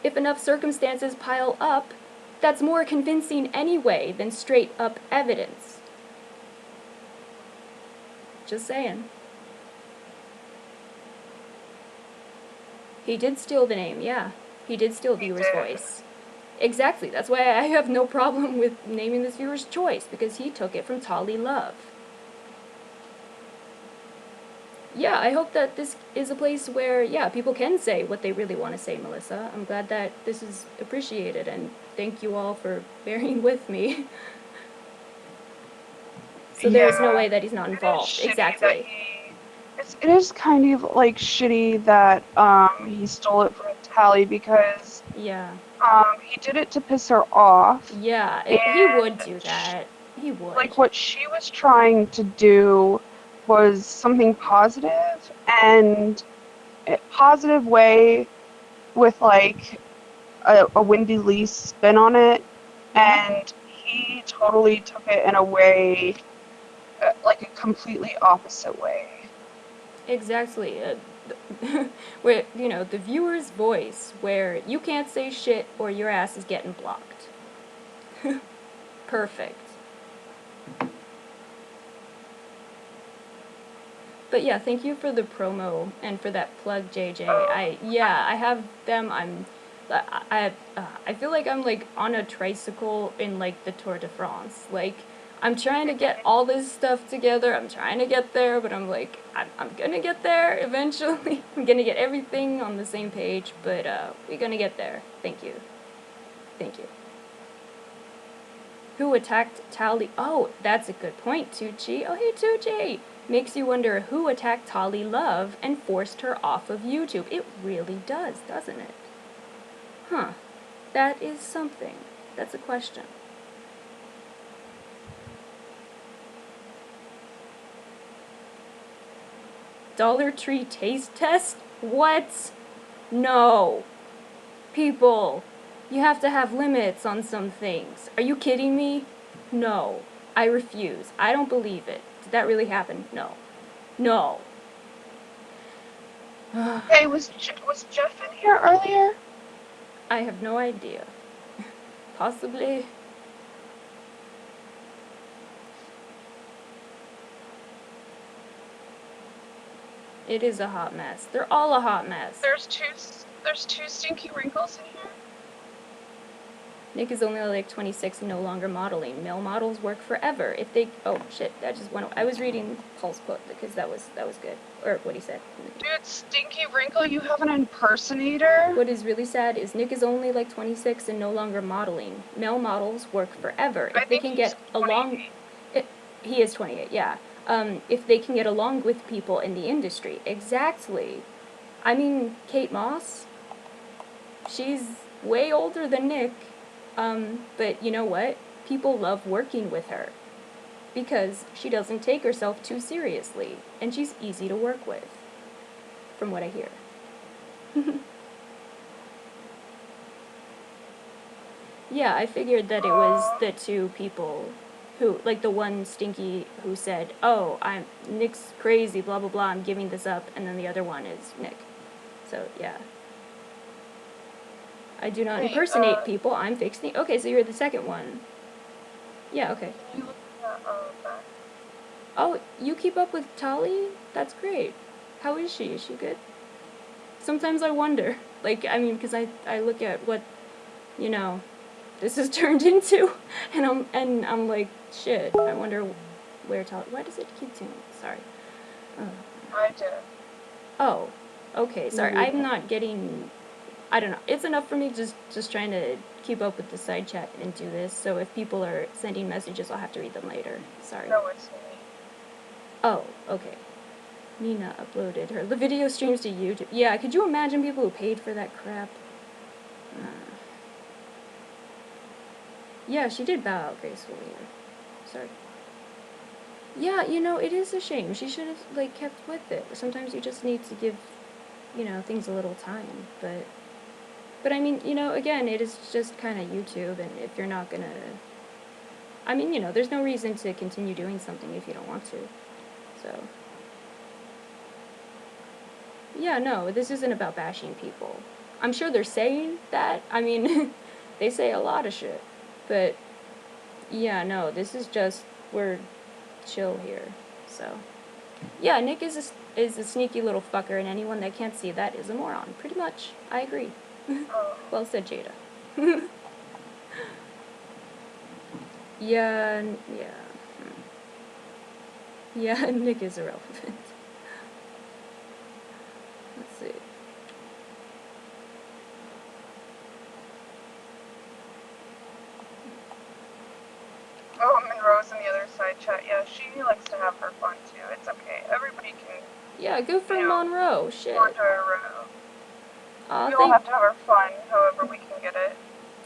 If enough circumstances pile up, that's more convincing anyway than straight up evidence. Just saying. He did steal the name, yeah. He did steal viewer's voice. Exactly, that's why I have no problem with naming this viewer's choice, because he took it from Tali Love. Yeah, I hope that this is a place where, yeah, people can say what they really want to say, Melissa. I'm glad that this is appreciated, and thank you all for bearing with me. So there is no way that he's not involved. Exactly. It is kind of like shitty that he stole it from Tally because Yeah. he did it to piss her off. Yeah, he would And do that. He would. like what she was trying to do was something positive and a positive way with like a Wendy Lee spin on it, and he totally took it in a way like a completely opposite way. Exactly. Where, the viewer's voice, where you can't say shit or your ass is getting blocked. Perfect. But yeah, thank you for the promo and for that plug, JJ. I have them. I feel like I'm like on a tricycle in like the Tour de France. Like, I'm trying to get all this stuff together. I'm trying to get there, but I'm like, I'm gonna get there eventually. I'm gonna get everything on the same page, but we're gonna get there. Thank you. Thank you. Who attacked Tally? Oh, that's a good point, Tucci. Oh, hey, Tucci. Makes you wonder who attacked Holly Love and forced her off of YouTube. It really does, doesn't it? Huh. That is something. That's a question. Dollar Tree taste test? What? No. People, you have to have limits on some things. Are you kidding me? No. I refuse. I don't believe it. Did that really happen? No. No. Hey, was Jeff in here earlier? I have no idea. Possibly. It is a hot mess. They're all a hot mess. There's two stinky wrinkles in here. Nick is only like 26 and no longer modeling. Male models work forever. If they, oh shit, that just went. I was reading Paul's quote because that was good, or what he said. Dude, stinky wrinkle, you have an impersonator? What is really sad is Nick is only like 26 and no longer modeling. Male models work forever. If they can get along, he is 28, yeah. If they can get along with people in the industry, exactly. I mean, Kate Moss, she's way older than Nick. But you know what? People love working with her because she doesn't take herself too seriously and she's easy to work with, from what I hear. Yeah, I figured that it was the two people who, like the one stinky who said, oh, Nick's crazy, blah, blah, blah, I'm giving this up, and then the other one is Nick. So, yeah. I do not impersonate people, I'm fixing. Okay, so you're the second one. Yeah, okay. Oh, you keep up with Tali? That's great. How is she? Is she good? Sometimes I wonder. Like, I mean, because I look at what, you know, this has turned into, and I'm like, shit, I wonder where Tali. Why does it keep doing? Sorry. I did. Oh, okay, sorry. I'm not getting, I don't know. It's enough for me just trying to keep up with the side chat and do this. So if people are sending messages, I'll have to read them later. Sorry. No, it's me. Oh, okay. Nina uploaded her. The video streams to YouTube. Yeah, could you imagine people who paid for that crap? Yeah, she did bow out gracefully. Sorry. Yeah, you know, it is a shame. She should have, like, kept with it. Sometimes you just need to give, you know, things a little time. But I mean, you know, again, it is just kind of YouTube, and if you're not gonna... I mean, you know, there's no reason to continue doing something if you don't want to. So... Yeah, no, this isn't about bashing people. I'm sure they're saying that. I mean, they say a lot of shit. But, yeah, no, this is just, we're chill here. So, yeah, Nick is a sneaky little fucker, and anyone that can't see that is a moron. Pretty much. I agree. Well said, Jada. Yeah, yeah. Yeah, Nick is irrelevant. Let's see. Oh, Monroe's in the other side chat. Yeah, she likes to have her fun too. It's okay. Everybody can. Yeah, go for Monroe. Shit. We all have to have our fun, however we can get it.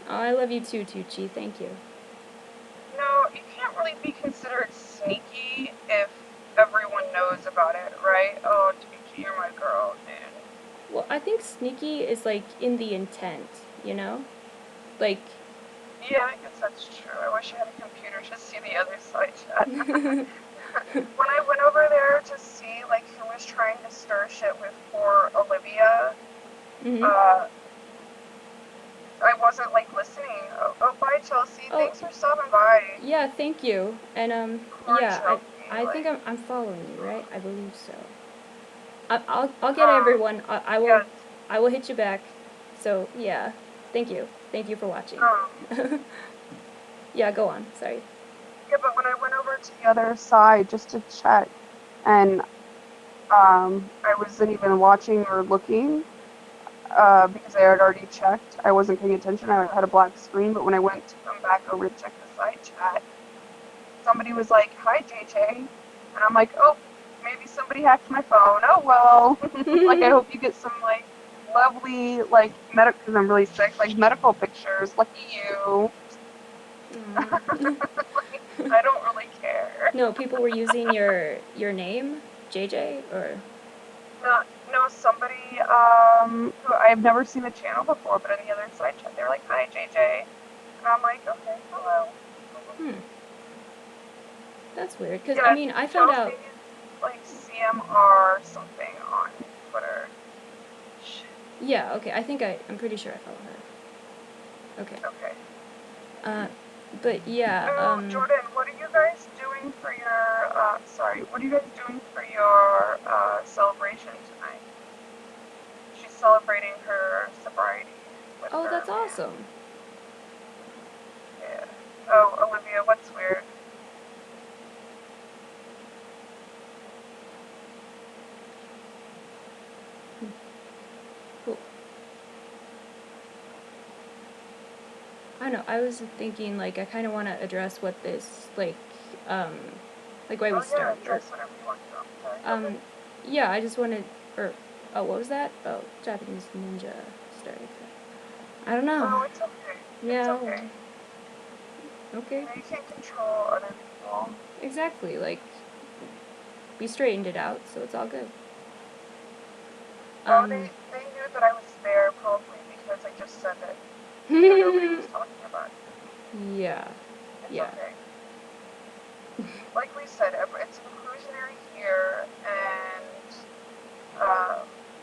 Oh, I love you too, Tucci. Thank you. No, you can't really be considered sneaky if everyone knows about it, right? Oh, Tucci, you're my girl, dude. Well, I think sneaky is like in the intent, you know? Like... Yeah, I guess that's true. I wish I had a computer to see the other side chat. When I went over there to see, like, who was trying to stir shit with poor Olivia, I wasn't, like, listening. Oh, bye, Chelsea. Thanks for stopping by. Yeah, thank you. And, yeah, Chelsea, I think I'm following you, right? I believe so. I'll get everyone. I will hit you back. So, yeah. Thank you. Thank you for watching. Yeah, go on. Sorry. Yeah, but when I went over to the other side just to check, and I wasn't even watching or looking because I had already checked. I wasn't paying attention. I had a black screen, but when I went to come back over to check the side chat, somebody was like, "Hi, JJ," and I'm like, "Oh, maybe somebody hacked my phone. Oh well. Like I hope you get some like lovely like medical because I'm really sick. Like medical pictures. Lucky you. Aw. I don't really care. No, people were using your name, JJ, or No, no, somebody who I've never seen the channel before, but on the other side chat, they were like, "Hi, JJ," and I'm like, "Okay, hello." hmm, that's weird. Because I Yeah, mean, I found Joe's out. name is like CMR something on Twitter. Shit. Yeah, okay. I'm pretty sure I follow her. Okay. Okay. Uh, but yeah. Oh, Jordan, what are you guys doing for your? Sorry, what are you guys doing for your celebration tonight? She's celebrating her sobriety with Oh, her that's man. awesome. Yeah. Oh, Olivia, what's weird? Cool. I know. I was thinking like I kind of want to address what this um, why we Oh yeah, start or address whatever you want to. Sorry. Go ahead. yeah. I just wanted or oh, what was that? Oh, Japanese ninja story. I don't know. Oh, it's okay. It's Yeah. okay. You Okay. know, you can't control other people. Exactly. Like we straightened it out, so it's all good. Oh, Um. they knew that I was there probably because I just said that, you know, nobody was talking about it. Yeah. It's Yeah. okay. Like we said, it's inclusionary here, and um,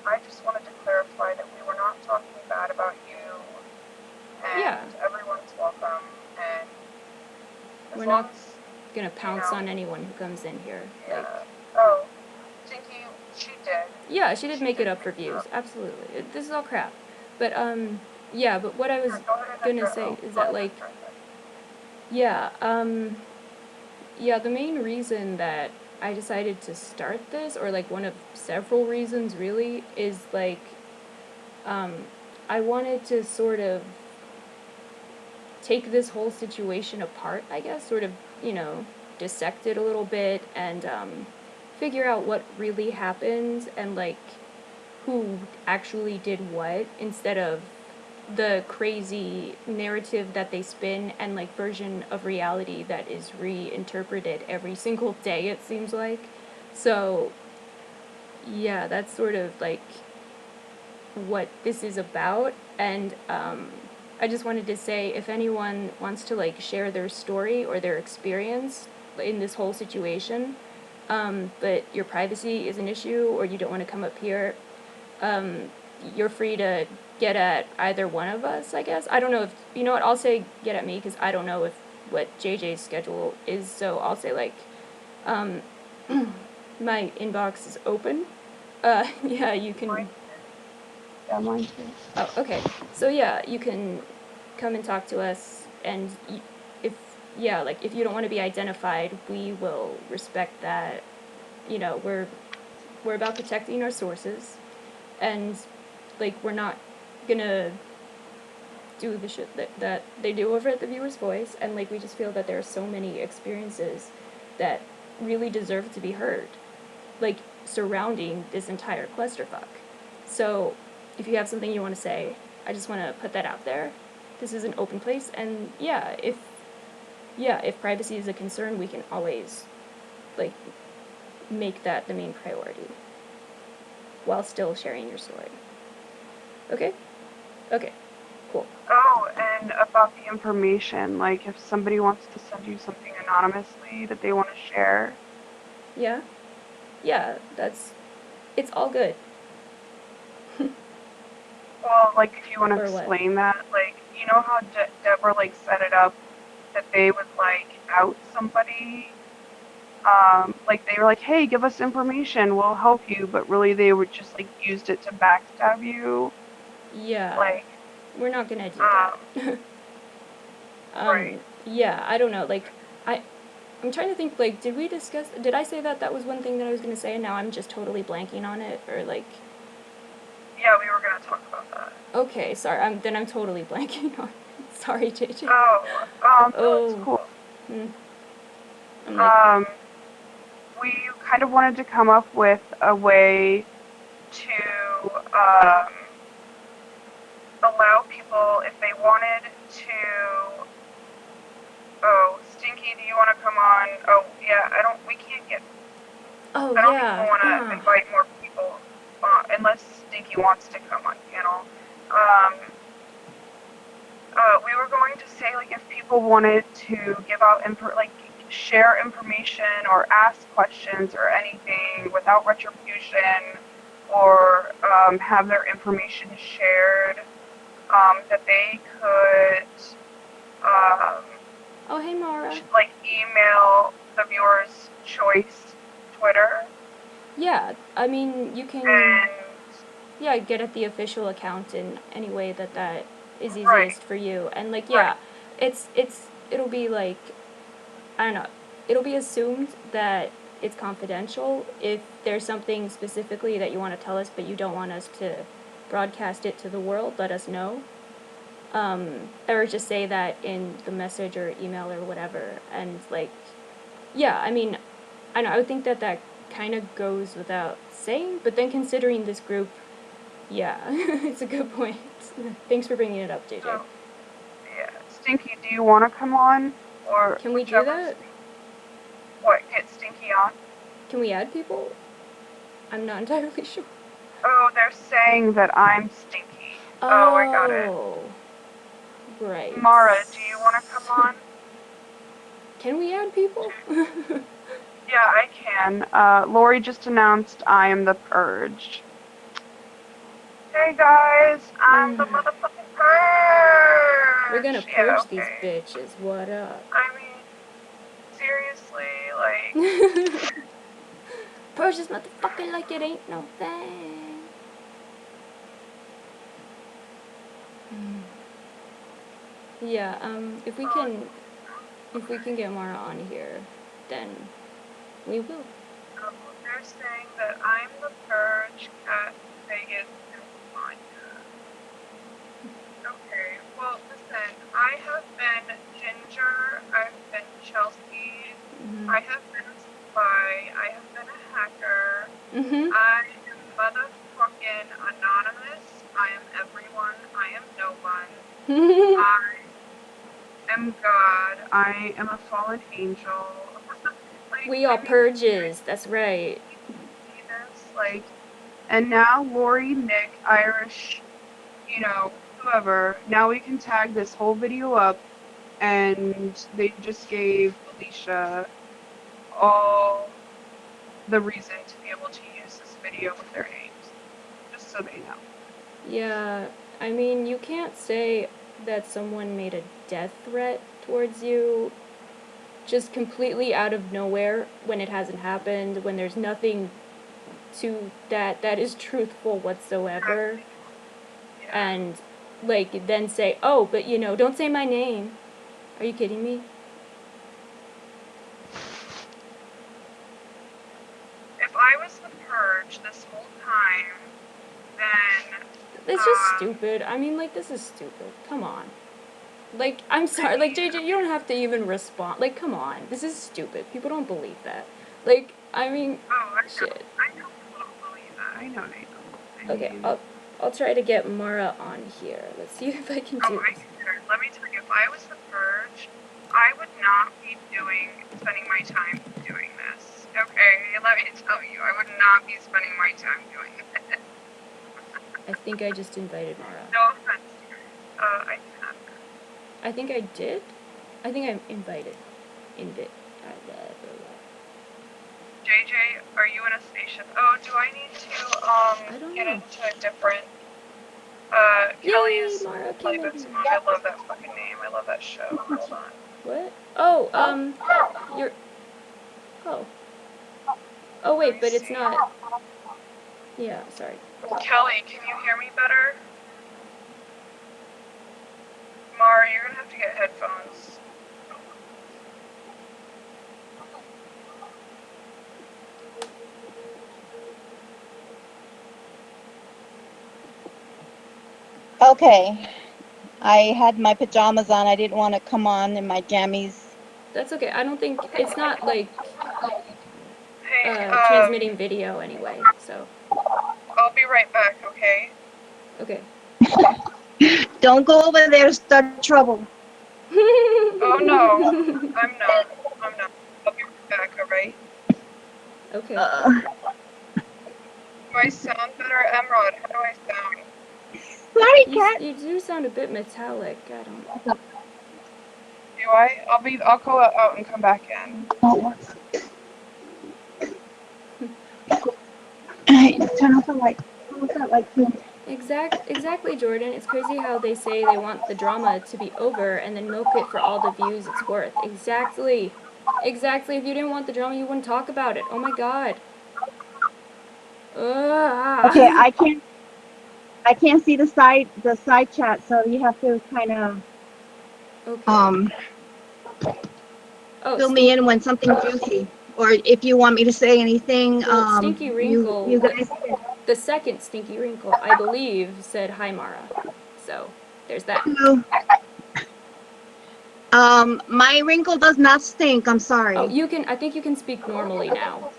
I just wanted to clarify that we were not talking bad about you, Yeah. and everyone's welcome, and as We're long not as, gonna you pounce know, on anyone who comes in here. Like, yeah. Oh, Tinky, she did. yeah, she did She make it did up for pick it views. up. Absolutely. This is all crap. But yeah. But what I Here, was go ahead and gonna address. say Oh, is go that ahead and like, address it. yeah, yeah. The main reason that I decided to start this, or like one of several reasons, really, is like, um, I wanted to sort of take this whole situation apart, I guess, sort of, dissect it a little bit and figure out what really happened and like who actually did what instead of the crazy narrative that they spin and like version of reality that is reinterpreted every single day, it seems like. So, yeah, that's sort of like what this is about. And I just wanted to say if anyone wants to like share their story or their experience in this whole situation, but your privacy is an issue or you don't want to come up here, you're free to get at either one of us, I guess. I don't know if, you know what, I'll say get at me because I don't know if what JJ's schedule is, so I'll say like, um, my inbox is open. Yeah, you can. Mine, yeah, mine too. Oh, okay. So yeah, you can come and talk to us, and if yeah, like if you don't want to be identified, we will respect that. We're about protecting our sources, and like we're not gonna do the shit that they do over at the Viewer's Voice, and like we just feel that there are so many experiences that really deserve to be heard, like surrounding this entire clusterfuck. So, if you have something you want to say, I just want to put that out there. This is an open place, and if privacy is a concern, we can always like make that the main priority while still sharing your story. Okay? Okay. Cool. Oh, and about the information, like if somebody wants to send you something anonymously that they want to share. Yeah? Yeah, it's all good. Well, like if you want to Or what? explain that, like you know how Deborah like set it up that they would like out somebody, like they were like, "Hey, give us information, we'll help you," but really they were just like used it to backstab you. Yeah, Like, we're not gonna do um, that. right. Yeah, I don't know. Like, I'm trying to think, like, did I say that that was one thing that I was gonna say and now I'm just totally blanking on it? Or, like, Yeah, we were gonna talk about that. okay, sorry, then I'm totally blanking on it. Sorry, JJ. Oh, no, it's Oh, cool. hmm, I'm like, Um, we kind of wanted to come up with a way to allow people, if they wanted to. Oh, Stinky, do you want to come on? Oh, yeah, we can't get. Oh I don't think we yeah. want to invite more people, unless Stinky wants to come on panel. We were going to say, like, if people wanted to give out share information or ask questions or anything without retribution, or have their information shared, that they could Oh hey Mara. like email the viewer's choice Twitter. Yeah, I mean you can. And Yeah, get at the official account in any way that is easiest right. for you. And like yeah, Right. it'll be like, I don't know, it'll be assumed that it's confidential if there's something specifically that you want to tell us but you don't want us to broadcast it to the world. Let us know. Or just say that in the message or email or whatever. And like yeah, I mean, I know I would think that kind of goes without saying, but then considering this group, yeah, it's a good point. Thanks for bringing it up, JJ. So, yeah, Stinky, do you want to come on, or Can we do that? What, get Stinky on? Can we add people? I'm not entirely sure. Oh, they're saying that I'm Stinky. Oh, I got it. Right. Mara, do you want to come on? Can we add people? Yeah, I can. Lori just announced I am the Purge. Hey guys, I'm the motherfucking Purge! We're gonna purge these bitches, what up? I mean, seriously, like... Purge this motherfucker like it ain't no thing. Yeah, if we can get Mara on here, then we will. They're saying that I'm the Purge, Cat, Vegas, and Tanya. Okay, well, listen, I have been Ginger, I've been Chelsea, I have been a spy, I have been a hacker, I am motherfucking anonymous, I am everyone, I am no one, I am God, I am a fallen angel. Like, we are purges, that's right. Like, and now Lori, Nick, Irish, you know, whoever, now we can tag this whole video up, and they just gave Alicia all the reason to be able to use this video with their names, just so they know. Yeah, I mean, you can't say that someone made a death threat towards you just completely out of nowhere when it hasn't happened, when there's nothing to that is truthful whatsoever. And like then say, oh, but you know, don't say my name. Are you kidding me? If I was the Purge this whole time, then it's just stupid. I mean, like, this is stupid. Come on. Like, I'm sorry. Like, JJ, you don't have to even respond. Like, come on. This is stupid. People don't believe that. Like, I mean, shit. I know people don't believe that. I know they don't. Okay, I'll try to get Mara on here. Let's see if I can do this. Let me tell you, if I was the Purge, I would not be spending my time doing this. Okay, let me tell you, I would not be spending my time doing this. I think I just invited Mara. No offense to her. I cannot. I think I did. I think I'm invited. JJ, are you in a spaceship? Oh, do I need to get into a different? Kelly is Playbook Simone. I love that fucking name. I love that show. Hold on. What? Oh, you're. Oh wait, but it's not. Yeah, sorry. Kelly, can you hear me better? Mara, you're gonna have to get headphones. Okay. I had my pajamas on. I didn't want to come on in my jammies. That's okay. I don't think it's not like transmitting video anyway, so. I'll be right back, okay? Okay. Don't go over there to start trouble. Oh no, I'm not. I'm not. I'll be right back, alright? Okay. Do I sound better, Emerald? How do I sound? Sorry, cat. You do sound a bit metallic. I don't. Do I? I'll go out and come back in. Turn off the light. What's that light, please? Exactly, Jordan. It's crazy how they say they want the drama to be over and then milk it for all the views it's worth. Exactly. Exactly. If you didn't want the drama, you wouldn't talk about it. Oh my god. Okay, I can't see the side chat, so you have to kind of Okay. Oh, fill me in when something's juicy, or if you want me to say anything. Well, Stinky Wrinkle, you guys. the second Stinky Wrinkle, I believe, said hi, Mara. So there's that. Hello. My wrinkle does not stink. I'm sorry. Oh, you can. I think you can speak normally now.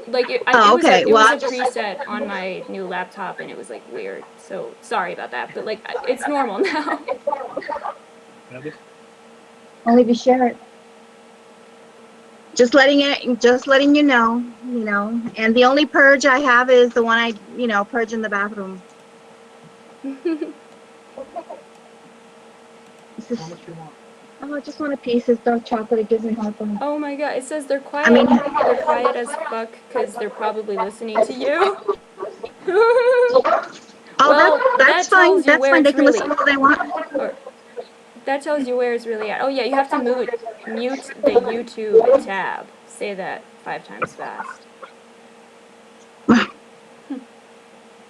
Like it Oh, was okay. it was Well, a preset on my new laptop, and it was like weird. So sorry about that, but like it's normal now. only if you share it. Just letting you know, And the only purge I have is the one I, purge in the bathroom. Oh, I just want a piece. It's dark chocolate. It gives me heartburn. Oh my god! It says they're quiet. I mean, They're quiet as fuck because they're probably listening to you. oh, Well, that's that fine. tells you That's where fine. They it's can really. listen all they want. Or, that tells you where it's really at. Oh yeah, you have to mute the YouTube tab. Say that 5 times fast.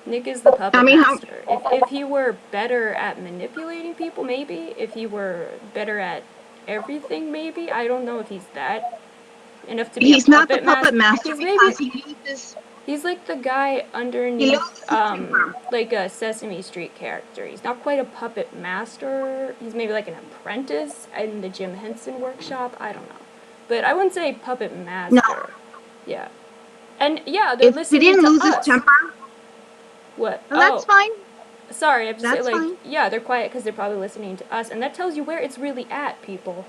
Nick is the puppet master. If he were better at manipulating people, maybe. If he were better at everything, maybe. I don't know if he's that enough to be He's a not the puppet puppet master He's maybe. because he uses. He's like the guy He underneath, loses his temper. like a Sesame Street character. He's not quite a puppet master. He's maybe like an apprentice in the Jim Henson workshop. I don't know. But I wouldn't say puppet master. No. Yeah. And yeah, they're If he listening didn't to lose us. his temper, What? well, that's fine. Sorry, I have to say, That's like, fine. yeah, they're quiet because they're probably listening to us, and that tells you where it's really at, people.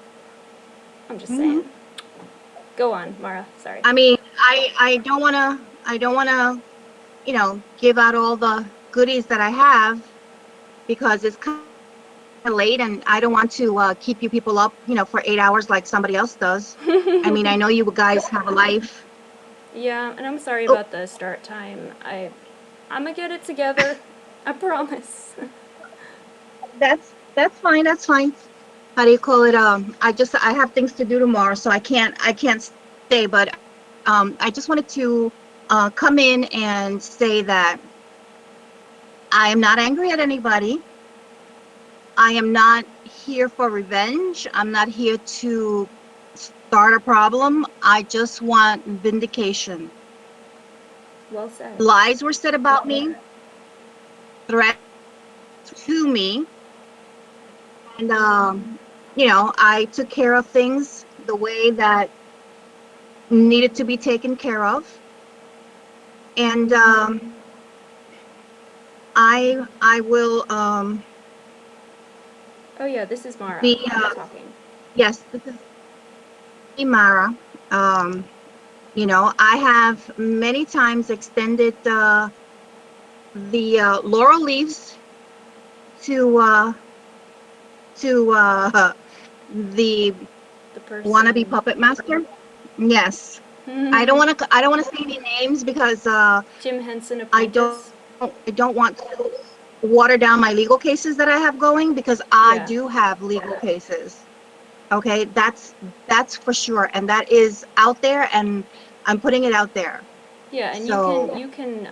I'm just saying. Go on, Mara. Sorry. I mean, I don't wanna, give out all the goodies that I have because it's kind of late and I don't want to keep you people up, for 8 hours like somebody else does. I mean, I know you guys have a life. Yeah, and I'm sorry Oh. about the start time. I'm gonna get it together. I promise. That's fine. That's fine. How do you call it? I have things to do tomorrow, so I can't stay. But I just wanted to come in and say that I am not angry at anybody. I am not here for revenge. I'm not here to start a problem. I just want vindication. Well said. Lies were said about me, threats to me, and I took care of things the way that needed to be taken care of, and I will Oh yeah, this is Mara be talking. yes, this is Mara. I have many times extended the laurel leaves to the person. wannabe puppet master. Yes. I don't want to say any names because Jim Henson apprentice. I don't want to water down my legal cases that I have going because I Yeah. do have legal cases. Okay, that's for sure, and that is out there, and I'm putting it out there. Yeah, and So, you can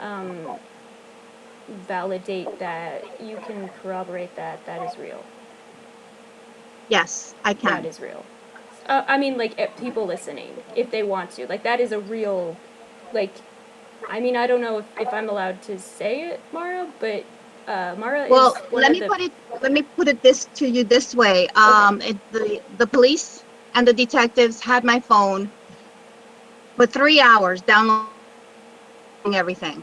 validate that. You can corroborate that is real. yes, I can. That is real. I mean, like, people listening, if they want to. Like, that is a real, like, I mean, I don't know if I'm allowed to say it, Mara, but Mara is let me put it to you this way. The police and the detectives had my phone for 3 hours downloading everything.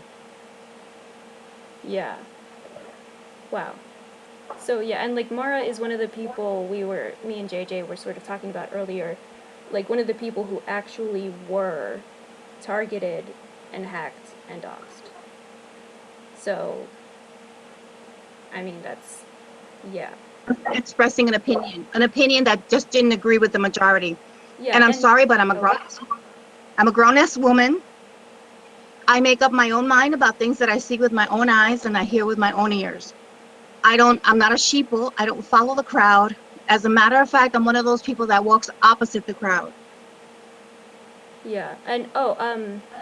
Yeah. Wow. So yeah, and like Mara is one of the people me and JJ were sort of talking about earlier, like one of the people who actually were targeted and hacked and doxxed. So, I mean, yeah. Expressing an opinion that just didn't agree with the majority. Yeah, And I'm and, sorry, but oh, I'm a grown-ass woman. I make up my own mind about things that I see with my own eyes and I hear with my own ears. I'm not a sheeple. I don't follow the crowd. As a matter of fact, I'm one of those people that walks opposite the crowd. yeah, and,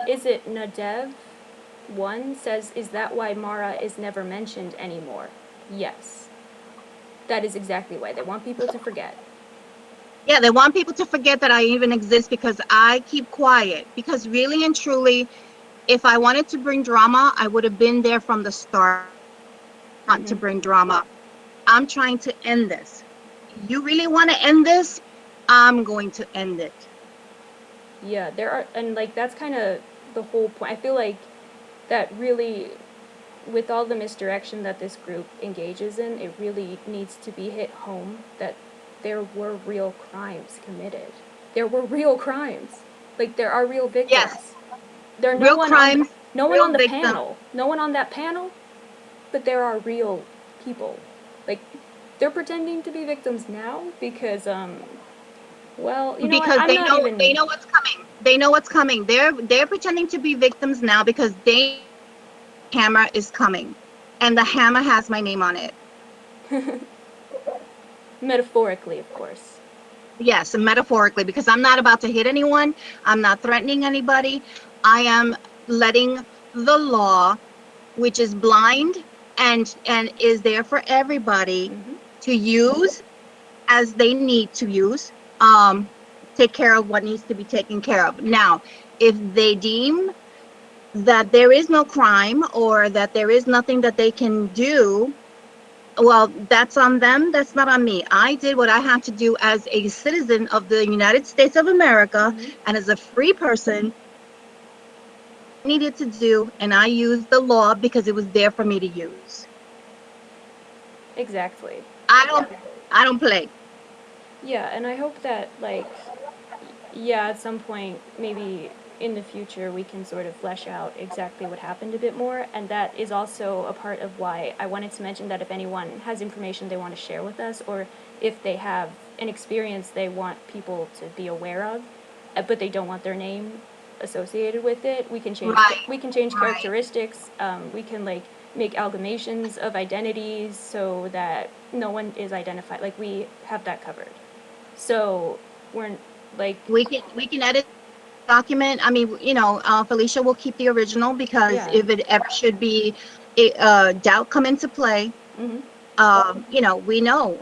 is it Nadev? One says, is that why Mara is never mentioned anymore? Yes. That is exactly why. They want people to forget. Yeah, they want people to forget that I even exist because I keep quiet. Because really and truly, if I wanted to bring drama, I would have been there from the start. Want to Mm-hmm. bring drama. I'm trying to end this. You really want to end this? I'm going to end it. Yeah, and like that's kind of the whole point. I feel like that really, with all the misdirection that this group engages in, it really needs to be hit home that there were real crimes committed. There were real crimes. Like there are real victims. Yes, There are real crimes, no one real on the victims. panel. No one on that panel, but there are real people. Like they're pretending to be victims now because well, you know what? Because I'm not they even know what's coming. They know what's coming. They're pretending to be victims now because they hammer is coming, and the hammer has my name on it. metaphorically, of course. Yes, metaphorically, because I'm not about to hit anyone. I'm not threatening anybody. I am letting the law, which is blind and is there for everybody Mhm. to use as they need to use, um, take care of what needs to be taken care of. Now, if they deem that there is no crime or that there is nothing that they can do, well, that's on them. That's not on me. I did what I had to do as a citizen of the United States of America Mhm. and as a free person. I needed to do, and I used the law because it was there for me to use. Exactly. I don't, I don't play. Yeah, and I hope that like yeah, at some point maybe in the future we can sort of flesh out exactly what happened a bit more, and that is also a part of why I wanted to mention that if anyone has information they want to share with us, or if they have an experience they want people to be aware of, but they don't want their name associated with it, Right, we can change right. characteristics. We can like make amalgamations of identities so that no one is identified. Like we have that covered. So we're like We can edit document. I mean, Felicia will keep the original because yeah. if it ever should be doubt come into play, Mm-hmm. we know.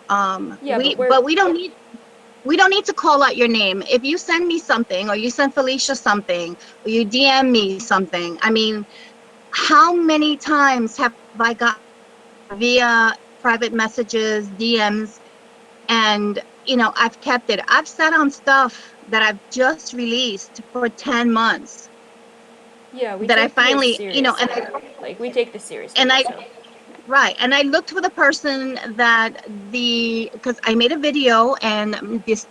Yeah, but But we don't need to call out your name. If you send me something or you send Felicia something or you DM me something, I mean, how many times have I got via private messages, DMs, and I've kept it. I've sat on stuff that I've just released for 10 months yeah, we that I take this finally, seriously. Like we take this seriously. and I So right, and I looked for the person because I made a video and this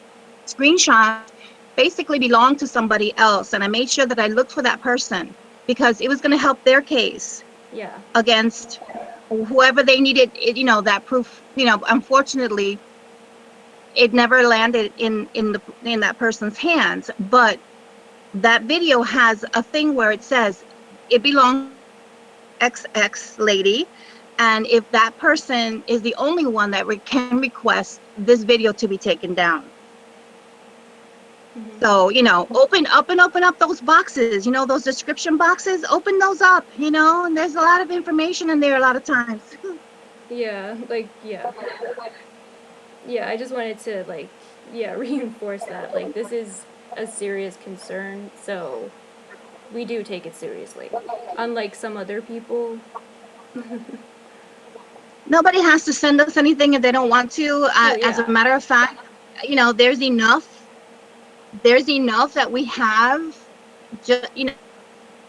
screenshot basically belonged to somebody else, and I made sure that I looked for that person because it was going to help their case yeah. against whoever they needed, that proof. Unfortunately, it never landed in that person's hands, but that video has a thing where it says it belongs XX lady, and if that person is the only one that can request this video to be taken down. Mm-hmm. So, open up those boxes, those description boxes, open those up, and there's a lot of information in there a lot of times. Yeah, like yeah. Yeah, I just wanted to like yeah, reinforce that. Like this is a serious concern, so we do take it seriously. Unlike some other people. Nobody has to send us anything if they don't want to. No, As a yeah. matter of fact, there's enough that we have, just,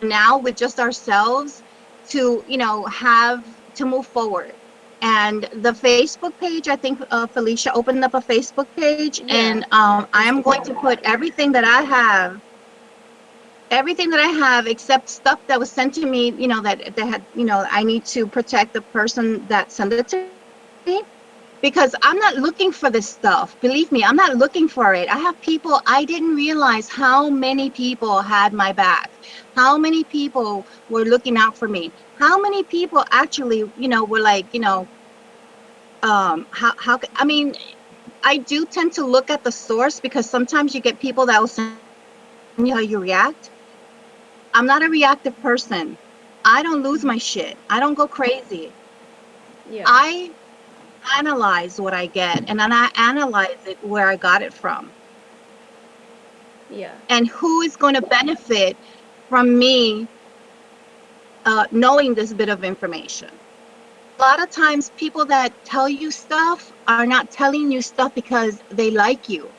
now with just ourselves to, have to move forward. And the Facebook page, I think Felicia opened up a Facebook page, Yeah, and I just am a going to moment. put everything that I have, except stuff that was sent to me, that had, I need to protect the person that sent it to me, because I'm not looking for this stuff. Believe me, I'm not looking for it. I have people, I didn't realize how many people had my back, how many people were looking out for me, how many people actually, were like, I mean, I do tend to look at the source, because sometimes you get people that will send you how you react. I'm not a reactive person. I don't lose my shit. I don't go crazy. Yeah, I analyze what I get, and then I analyze it where I got it from yeah, and who is going to benefit from me knowing this bit of information. A lot of times, people that tell you stuff are not telling you stuff because they like you,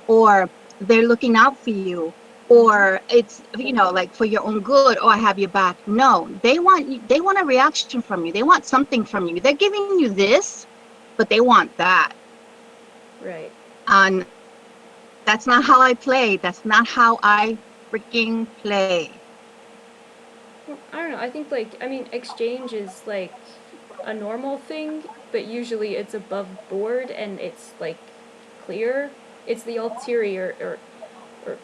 or they're looking out for you, or it's, like for your own good, or I have your back. No, they want a reaction from you. They want something from you. They're giving you this, but they want that. right. And that's not how I play. That's not how I freaking play. Well, I don't know. I think like I mean exchange is like a normal thing, but usually it's above board and it's like clear. It's the ulterior or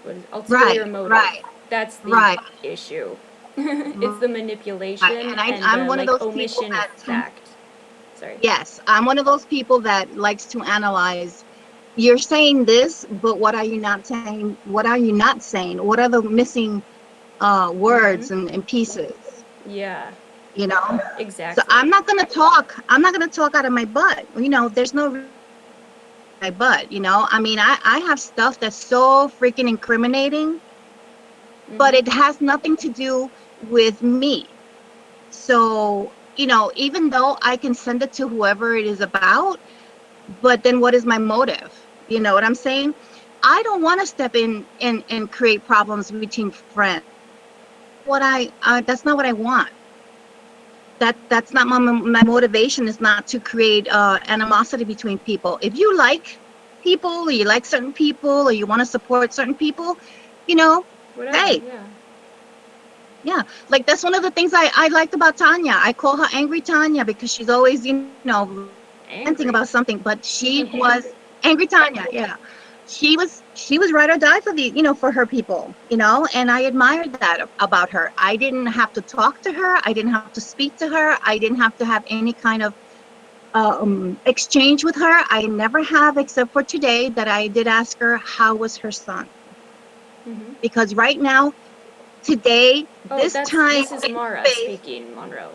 what is it? Ulterior Right, motive. right, That's the right, issue. It's the right. manipulation And and I'm the one of like those people omission of that tends, fact. Sorry. yes, I'm one of those people that likes to analyze. You're saying this, but what are you not saying? What are you not saying? What are the missing Mhm. words and pieces? Yeah. You know. So Exactly. I'm not gonna talk out of my butt. There's no my butt. I mean, I have stuff that's so freaking incriminating, but Mhm. it has nothing to do with me. So, even though I can send it to whoever it is about, but then what is my motive? You know what I'm saying? I don't want to step in and create problems between friends. That's not what I want. That's not my motivation, is not to create animosity between people. If you like people, or you like certain people, or you want to support certain people, you know, Whatever. hey, Yeah. yeah, like that's one of the things I liked about Tanya. I call her Angry Tanya because she's always, ranting Angry. about something, but she was Angry Tanya. Yeah, she was ride or die for for her people, and I admired that about her. I didn't have to talk to her. I didn't have to speak to her. I didn't have to have any kind of exchange with her. I never have, except for today, that I did ask her how was her son, Mhm. because right now, today, Oh, this that's time this is and Mara space. speaking, Monroe.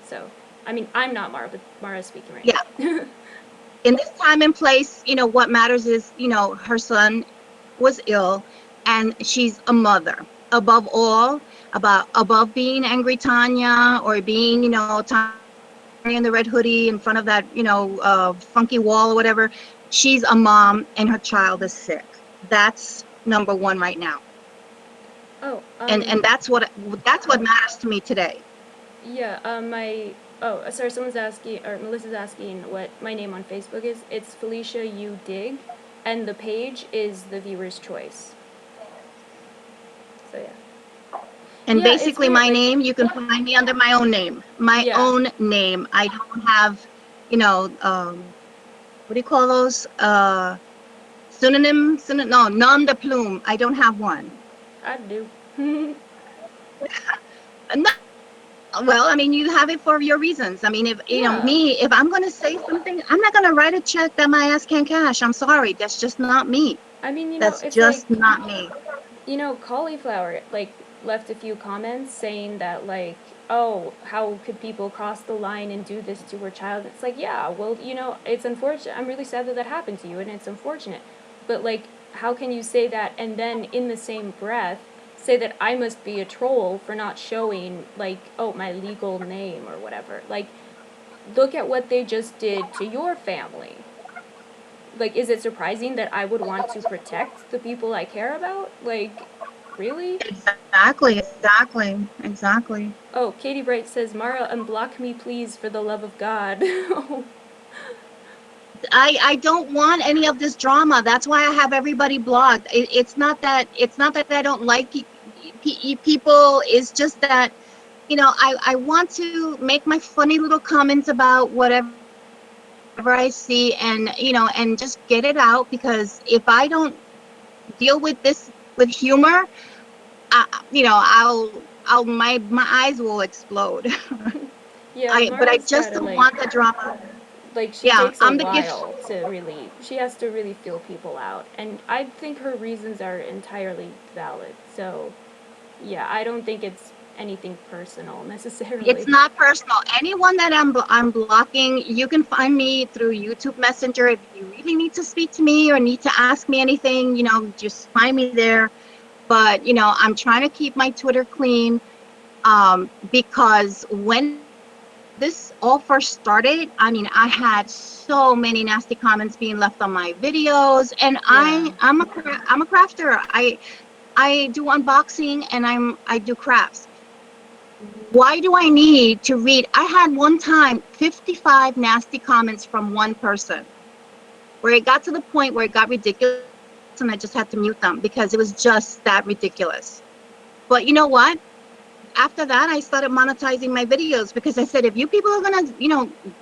So, I mean, I'm not Mara, but Mara's speaking right Yeah, now. in this time and place, what matters is, her son was ill, and she's a mother. Above all, above being Angry Tanya, or being, Tanya in the red hoodie in front of that, funky wall or whatever, she's a mom and her child is sick. That's number one right now. Oh, And that's what matters to me today. yeah, sorry, someone's asking, or Melissa's asking what my name on Facebook is. It's Felicia U. Dig, and the page is the viewer's choice. So, yeah. And Yeah, it's basically, weird. my Like, name, you can find me under my own name. My yeah, own name. I don't have, what do you call those? No, nom de plume. I don't have one. I do. No, well, I mean, you have it for your reasons. I mean, if, Yeah. me, if I'm going to say something, I'm not going to write a check that my ass can't cash. I'm sorry. That's just not me. I mean, That's it's like, just not me. Cauliflower, like, left a few comments saying that, like, oh, how could people cross the line and do this to her child? It's like, yeah, well, it's unfortunate. I'm really sad that that happened to you, and it's unfortunate. But, like, how can you say that and then, in the same breath, say that I must be a troll for not showing, like, oh, my legal name or whatever? Like, look at what they just did to your family. Like, is it surprising that I would want to protect the people I care about? Like, really? Exactly. Oh, Katie Bright says, Mara, unblock me, please, for the love of God. Oh, I don't want any of this drama. That's why I have everybody blocked. It's not that I don't like people. It's just that, I want to make my funny little comments about whatever I see, and and just get it out, because if I don't deal with this with humor, I'll my eyes will explode. yeah, But I Mara's just gotta, don't want the drama. she Yeah, takes a I'm the gift. while to really, she has to really feel people out. And I think her reasons are entirely valid. So, yeah, I don't think it's anything personal It's necessarily. not personal. Anyone that I'm blocking, you can find me through YouTube Messenger. If you really need to speak to me or need to ask me anything, just find me there. But I'm trying to keep my Twitter clean, because when this all first started, I mean, I had so many nasty comments being left on my videos, and Yeah. I'm a crafter. I do unboxing, and I do crafts. Why do I need to read? I had one time 55 nasty comments from one person, where it got to the point where it got ridiculous, and I just had to mute them because it was just that ridiculous. But you know what? After that, I started monetizing my videos, because I said, if you people are gonna,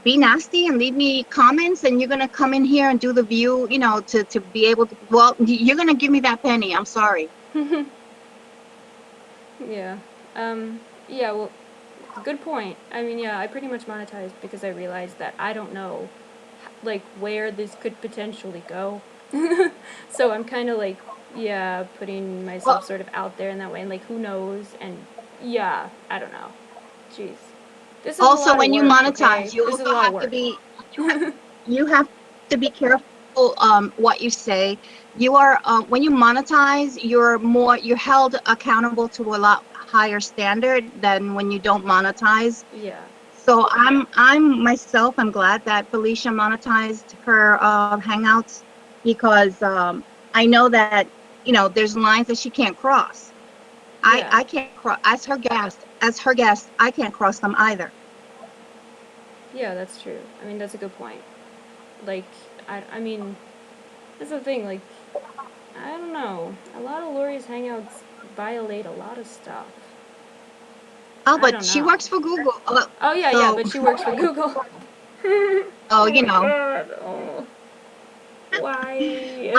be nasty and leave me comments, and you're gonna come in here and do the view, to be able to, well, you're gonna give me that penny. I'm sorry. Yeah. Um, yeah, well, good point. I mean, yeah, I pretty much monetized because I realized that I don't know, where this could potentially go. So I'm kind of yeah, putting myself Well, sort of out there in that way, and who knows? And yeah, I don't know. Jeez. This is a also, lot of when you work, okay? monetize, you This is a also lot of have to work. be, you have to be careful, what you say. You are, when you monetize, you're held accountable to a lot higher standard than when you don't monetize. Yeah. So I'm glad that Felicia monetized her hangouts, because I know that, there's lines that she can't cross. Yeah. I can't cross as her guest, I can't cross them either. Yeah, that's true. I mean, that's a good point. Like, I mean, that's the thing, I don't know. A lot of Lori's hangouts violate a lot of stuff. Oh, I but don't she know. works for Google. Oh, yeah, yeah, So but she works for Google. oh, Oh my god. Oh. Why?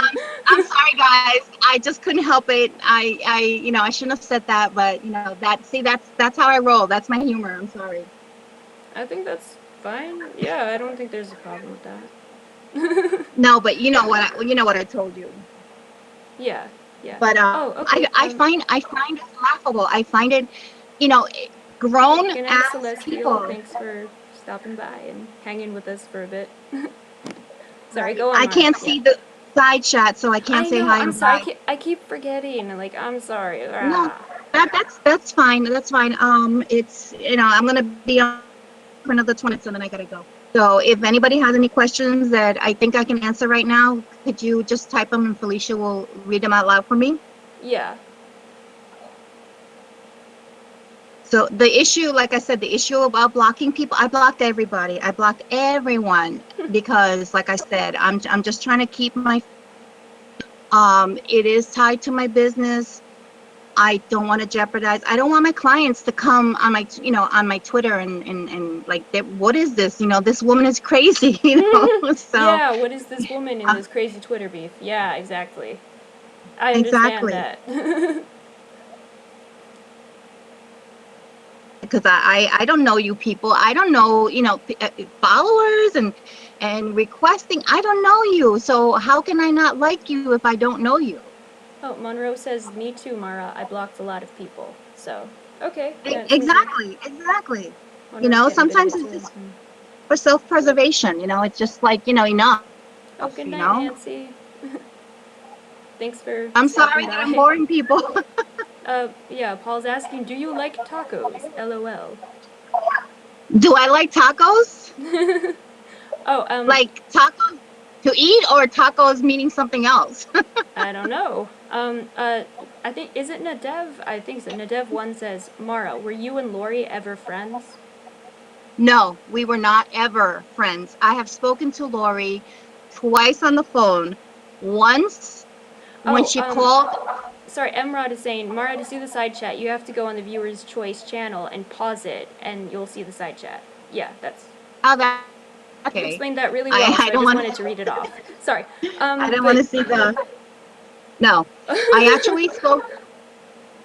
I'm sorry, guys. I just couldn't help it. I shouldn't have said that, but that's how I roll. That's my humor. I'm sorry. I think that's fine. Yeah, I don't think there's a problem with that. No, but you know what I told you. Yeah, yeah. But Oh, okay. I find it laughable. I find it, you know, grown Good night, ass Celestial. people. Thanks for stopping by and hanging with us for a bit. Sorry, Right. go on, I Mara. can't Yeah. see the side chat, so I can't I say know. hi I'm and sorry. bye. I keep forgetting. I'm sorry. No, Ah. that's fine. That's fine. It's I'm gonna be on for another 20 minutes, and then I gotta go. So if anybody has any questions that I think I can answer right now, could you just type them and Felicia will read them out loud for me? Yeah. So the issue, like I said, the issue about blocking people, I blocked everybody. I blocked everyone because, like I said, I'm just trying to keep my. It is tied to my business. I don't want to jeopardize. I don't want my clients to come on my, on my Twitter and like, what is this? This woman is crazy. So Yeah. What is this woman in uh, this crazy Twitter beef? Yeah, exactly. I understand exactly. that. Because I don't know you people. I don't know, followers and requesting. I don't know you. So how can I not like you if I don't know you? Oh, Monroe says, "Me too, Mara. I blocked a lot of people." So, okay. Yeah, it seems like Exactly. Monroe's getting a bit of Sometimes it it's too. just for self-preservation. It's just like, enough. Oh, good You night, know. Nancy. Thanks for I'm stopping sorry that I'm by. boring people. Yeah, Paul's asking, do you like tacos? LOL. Do I like tacos? Oh, Like tacos to eat, or tacos meaning something else? I don't know. I think, is it Nadev? I think so. Nadev1 says, Mara, were you and Lori ever friends? No, we were not ever friends. I have spoken to Lori twice on the phone. Once when Oh, she called. sorry, Emrod is saying, Mara, to see the side chat, you have to go on the Viewer's Choice channel and pause it, and you'll see the side chat. Yeah, that's... Oh, that You okay. explained that really well, so I just wanted to read it off. Sorry. I don't want to see the. No, I actually spoke.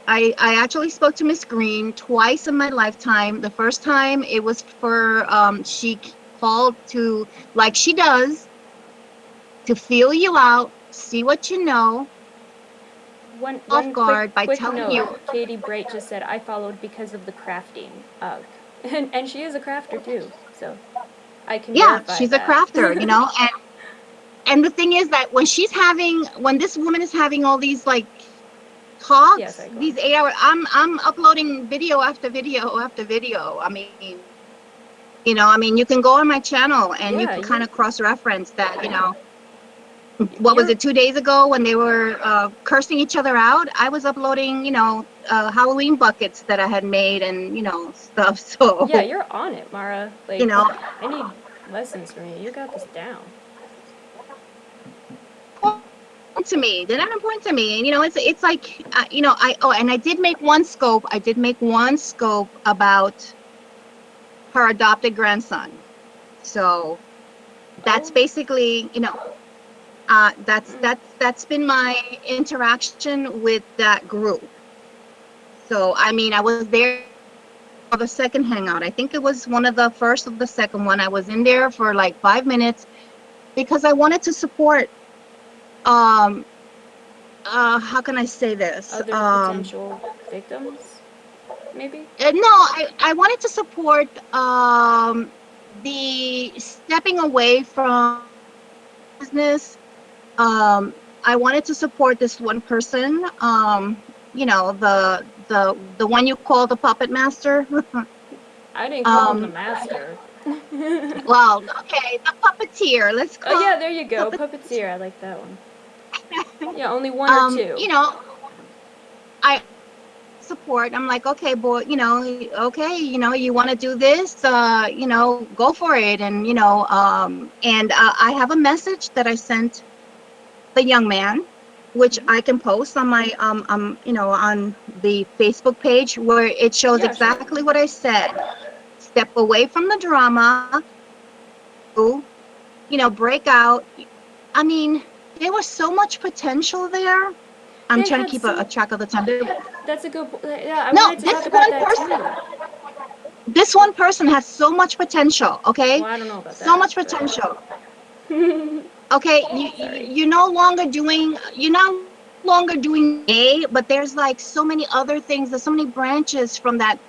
I actually spoke to Miss Green twice in my lifetime. The first time it was for she called to, like she does, to feel you out, see what you know, One off guard by quick telling note. you. Katie Bright just said, I followed because of the crafting. And she is a crafter too, so I can Yeah, verify she's a that. crafter, and the thing is that when this woman is having all these like Yeah, talks, sorry, go on. these 8 hour, I'm uploading video after video after video. I mean, you can go on my channel and you Yeah, can kind of cross-reference that, what was you're it, 2 days ago when they were cursing each other out? I was uploading, Halloween buckets that I had made and, stuff. So, yeah, you're on it, Mara. Like, you know, I need lessons from you. You got this down. to me, they're not important to me. And, it's like, and I did make one scope. I did make one scope about her adopted grandson. So that's Oh, basically, that's been my interaction with that group. So, I mean, I was there for the second hangout. I think it was one of the first of the second one. I was in there for like 5 minutes because I wanted to support, um, how can I say this? other potential victims, maybe? No, I wanted to support, the stepping away from business. I wanted to support this one person, the one you call the puppet master. I didn't call him the um, master. well, okay, the puppeteer. Let's Oh, yeah, call there you go. puppet. Puppeteer. I like that one. Yeah, only one or two. I support. I'm like, okay, boy, okay, you want to do this, go for it. And I have a message that I sent the young man, which I can post on my on the Facebook page where it shows Yeah, sure. exactly what I said. Step away from the drama, break out. I mean, there was so much potential there. I'm They trying to had keep so... a track of the time. That's a good... Yeah, I No, wanted to talk about that too. this one person has so much potential, Well, okay? I don't know about So that, much but... potential. Okay, Sorry. you're no longer doing A, but there's like so many other things, there's so many branches from that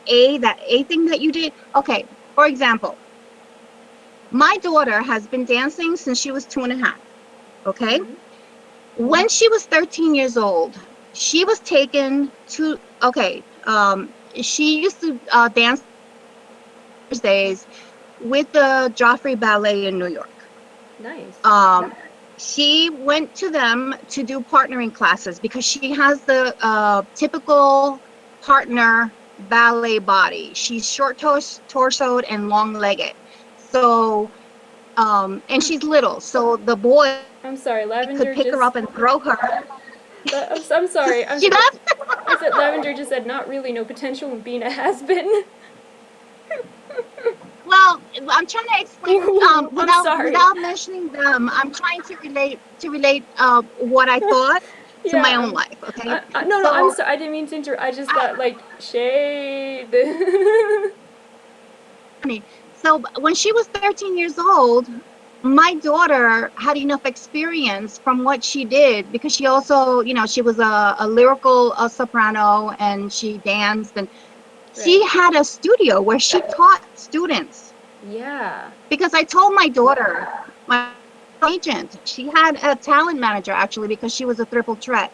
A thing that you did. Okay, for example, my daughter has been dancing since she was 2.5. Okay, Mhm. when she was 13 years old, she was taken to, she used to dance Thursdays with the Joffrey Ballet in New York. Nice. um, she went to them to do partnering classes because she has the typical partner ballet body. She's short torsoed and long legged. So, and she's little. So the boy I'm sorry, could Lavender pick her just... up and throw her. I'm sorry. She left. I said Lavender just said not really no potential in being a has-been. Well, I'm trying to explain I'm sorry. without mentioning them. I'm trying to relate what I thought to my own Yeah. life. Okay, No, I'm so sorry. I didn't mean to interrupt. I just thought, like, shade. So when she was 13 years old, my daughter had enough experience from what she did because she also, she was a lyrical soprano and she danced and Right. she had a studio where she taught students. Yeah. Because I told my daughter, my agent, she had a talent manager actually because she was a triple threat.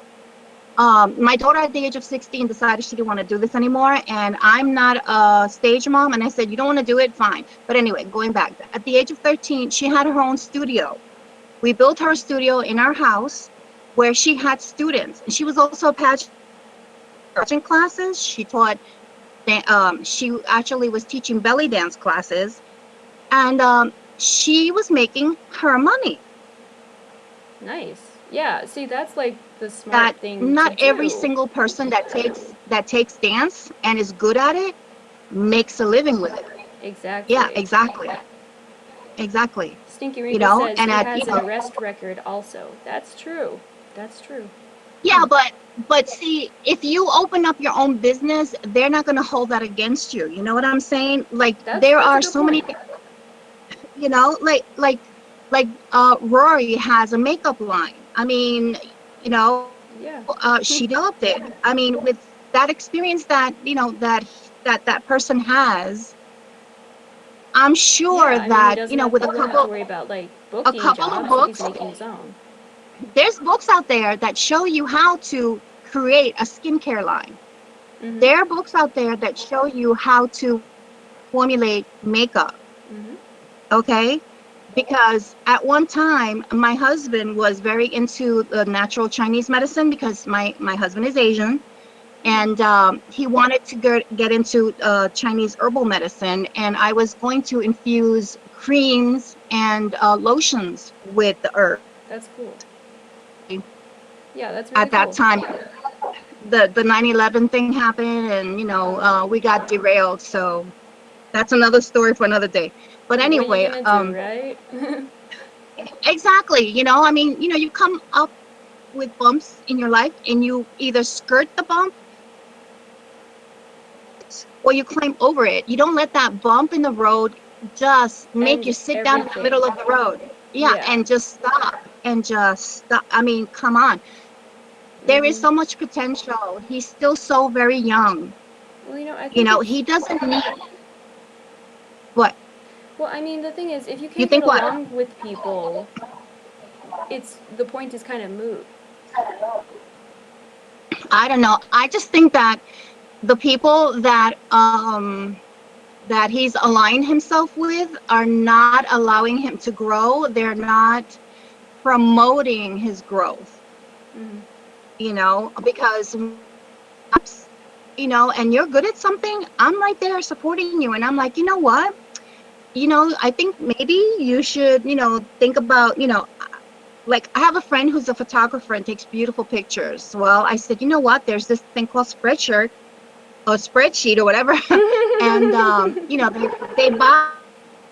My daughter at the age of 16 decided she didn't want to do this anymore, and I'm not a stage mom. And I said, you don't want to do it, fine. But anyway, going back, at the age of 13, she had her own studio. We built her studio in our house where she had students, and she was also a pageant classes. She taught, she actually was teaching belly dance classes, and she was making her money. Nice. Yeah, see, that's like the That smart thing to not every do. single person that takes dance and is good at it makes a living with it. Yeah, Exactly. exactly. Stinky You Ringo know, says and he at has an arrest record also. That's true. That's true. yeah, but see, if you open up your own business, they're not going to hold that against you. You know what I'm saying? Like there That's a are good so many, point. you know, like Rory has a makeup line. I mean, you know, Yeah. she developed it. I mean, with that experience that that person has, I'm Yeah, sure I mean, that with he won't have to worry about like a booking couple of jobs if he's books, making his own. there's books out there that show you how to create a skincare line. Mhm. There are books out there that show you how to formulate makeup, Mhm. okay? Because at one time, my husband was very into the natural Chinese medicine because my husband is Asian, Mhm. and he wanted to get into Chinese herbal medicine, and I was going to infuse creams and lotions with the herb. That's cool. Yeah, that's really At that cool. time, the 9/11 thing happened, and we got derailed. So that's another story for another day. But What are you anyway, gonna do, right? exactly. I mean, you come up with bumps in your life, and you either skirt the bump or you climb over it. You don't let that bump in the road just make you And sit down in the middle everything. of the road. Yeah, Yeah. and just stop and just stop. I mean, come on. There is Mhm. so much potential. He's still so very young. Well, I think He doesn't need what? well, I mean, the thing is, if you You can't get think what? along with people, the point is kind of moot. I don't know. I just think that the people that he's aligned himself with are not allowing him to grow. They're not promoting his growth, Mhm. because and you're good at something, I'm right there supporting you. And I'm like, you know what? I think maybe you should, think about, like I have a friend who's a photographer and takes beautiful pictures. Well, I said, you know what? There's this thing called spreadsheet or whatever. And, they buy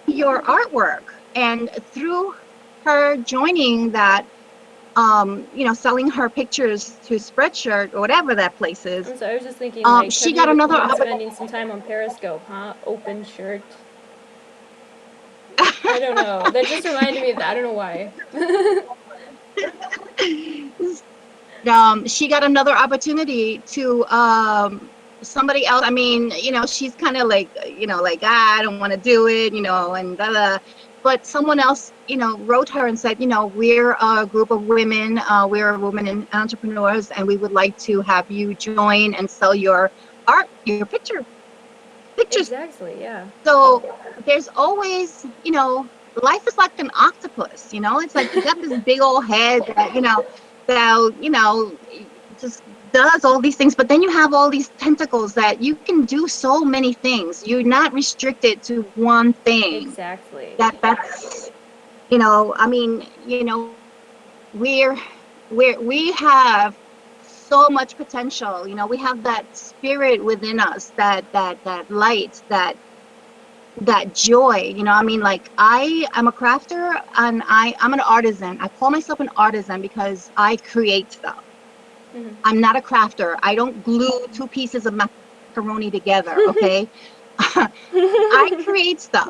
your artwork. And through her joining that, selling her pictures to Spreadshirt or whatever that place is, I'm sorry, I was just thinking, like, have she you got ever another been opportunity. spending some time on Periscope, huh? Open shirt. I don't know. That just reminded me of that. I don't know why. She got another opportunity to somebody else. I mean, she's kind of like, like, I don't want to do it, and blah, blah. But someone else, wrote her and said, we're a group of women, we're women entrepreneurs, and we would like to have you join and sell your art, your pictures. Exactly, yeah. So there's always, life is like an octopus, it's like you got this big old head that, that, just does all these things, but then you have all these tentacles that you can do so many things. You're not restricted to one thing. Exactly. That's, I mean, we're we have so much potential. We have that spirit within us, that light, that joy. I mean, like I am a crafter, and I'm an artisan. I call myself an artisan because I create stuff. Mhm. I'm not a crafter. I don't glue two pieces of macaroni together, okay? I create stuff.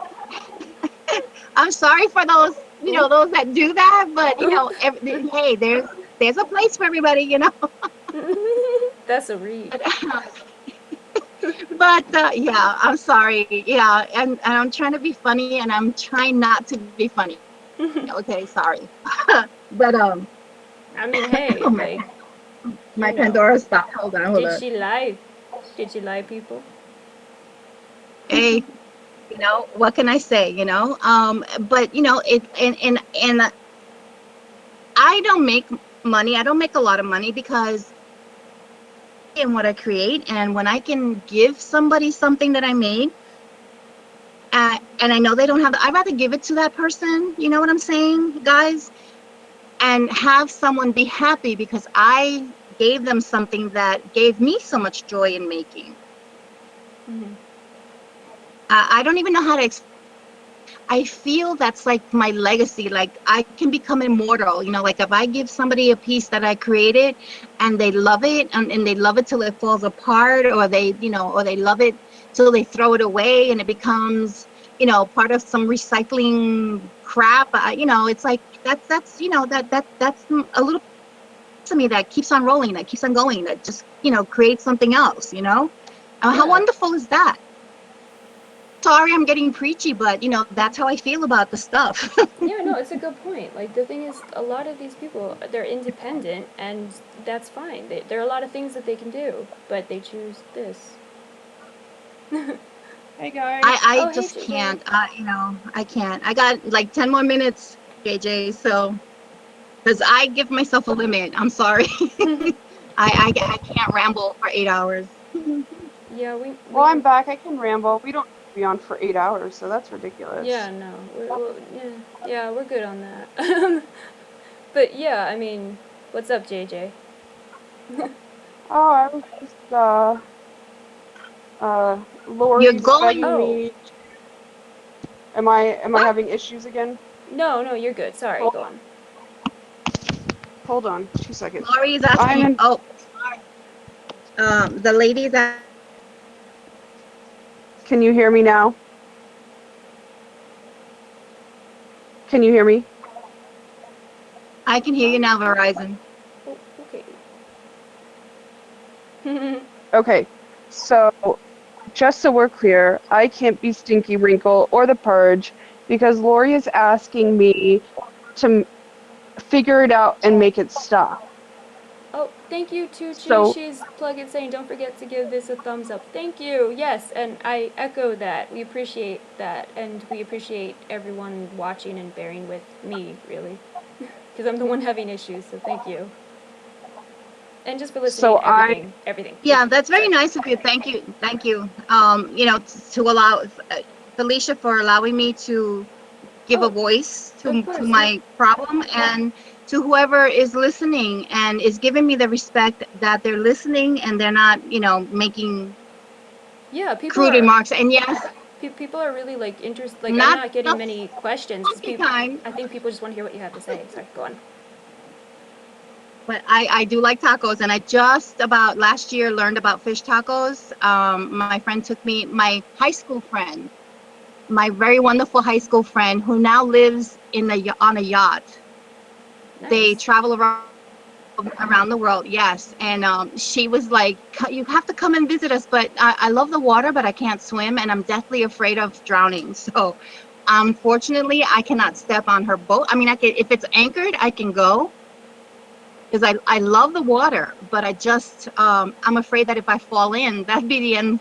I'm sorry for those, Oop. those that do that, but Oop. hey, there's a place for everybody, That's a read. but yeah, I'm sorry. Yeah, and I'm trying to be funny, and I'm trying not to be funny. Okay, sorry. But I mean, hey, oh, like, my Pandora stopped. Hold did on. she lie? Did she lie, people? Hey, what can I say? But it and I don't make money. I don't make a lot of money because in what I create, and when I can give somebody something that I made, and I know they don't have, I'd rather give it to that person. You know what I'm saying, guys? And have someone be happy because I gave them something that gave me so much joy in making. Mm-hmm. I don't even know how to explain. I feel that's like my legacy. Like I can become immortal. You know, like if I give somebody a piece that I created and they love it and they love it till it falls apart, or they, you know, or they love it till they throw it away and it becomes, you know, part of some recycling crap. You know, it's like that's you know that's a little to me that keeps on rolling, that keeps on going, that just, you know, creates something else. You know, how Yeah. wonderful is that? Sorry, I'm getting preachy, but you know, that's how I feel about the stuff. Yeah, no, it's a good point. Like, the thing is, a lot of these people, they're independent, and that's fine. There are a lot of things that they can do, but they choose this. Hey guys. I Oh, hey, just JJ. can't. You know, I can't. I got like 10 more minutes, JJ. So, because I give myself a limit. I'm sorry. I can't ramble for 8 hours. Yeah, Well, we, I'm back. I can ramble. We don't need to be on for 8 hours, so that's yeah, ridiculous. no, yeah, we're good on that. But yeah, I mean, what's up, JJ? Oh, I was just You're Lori's going. begging Oh, me. Am I What? having issues again? no, you're good. Sorry, Hold go on. on. Hold on. 2 seconds. Lori is I'm asking. in. Oh, the lady that Can you hear me now? Can you hear me? I can hear you now, Oh, Verizon. okay. Okay. So just so we're clear, I can't be Stinky Wrinkle or the Purge because Lori is asking me to figure it out and make it stop. Oh, thank you to Chi. So She's plug in saying, don't forget to give this a thumbs up. Thank you. Yes, and I echo that. We appreciate that, and we appreciate everyone watching and bearing with me, really, because I'm the one having issues. So thank you, and just for listening. so I Everything. Thank Yeah, you. that's very Sorry. nice of you. Thank you. Thank you. You know, to allow Felicia for allowing me to give a Oh, voice of to course. Yeah. my problem, and to whoever is listening and is giving me the respect that they're listening and they're not, you know, making Yeah. People crude are. remarks. And yes, People are really like interested. Like, I'm not not getting the many questions because funky kind, I think people just want to hear what you have to say. Sorry. Go on. but I do like tacos. And I just about last year learned about fish tacos. My friend took me, my high school friend, my very wonderful high school friend who now lives on a yacht. They Nice. travel around the world, yes. And she was like, you have to come and visit us, but I love the water, but I can't swim and I'm deathly afraid of drowning. So unfortunately I cannot step on her boat. I mean, I can, if it's anchored I can go because I love the water, but I just I'm afraid that if I fall in, that'd be the end.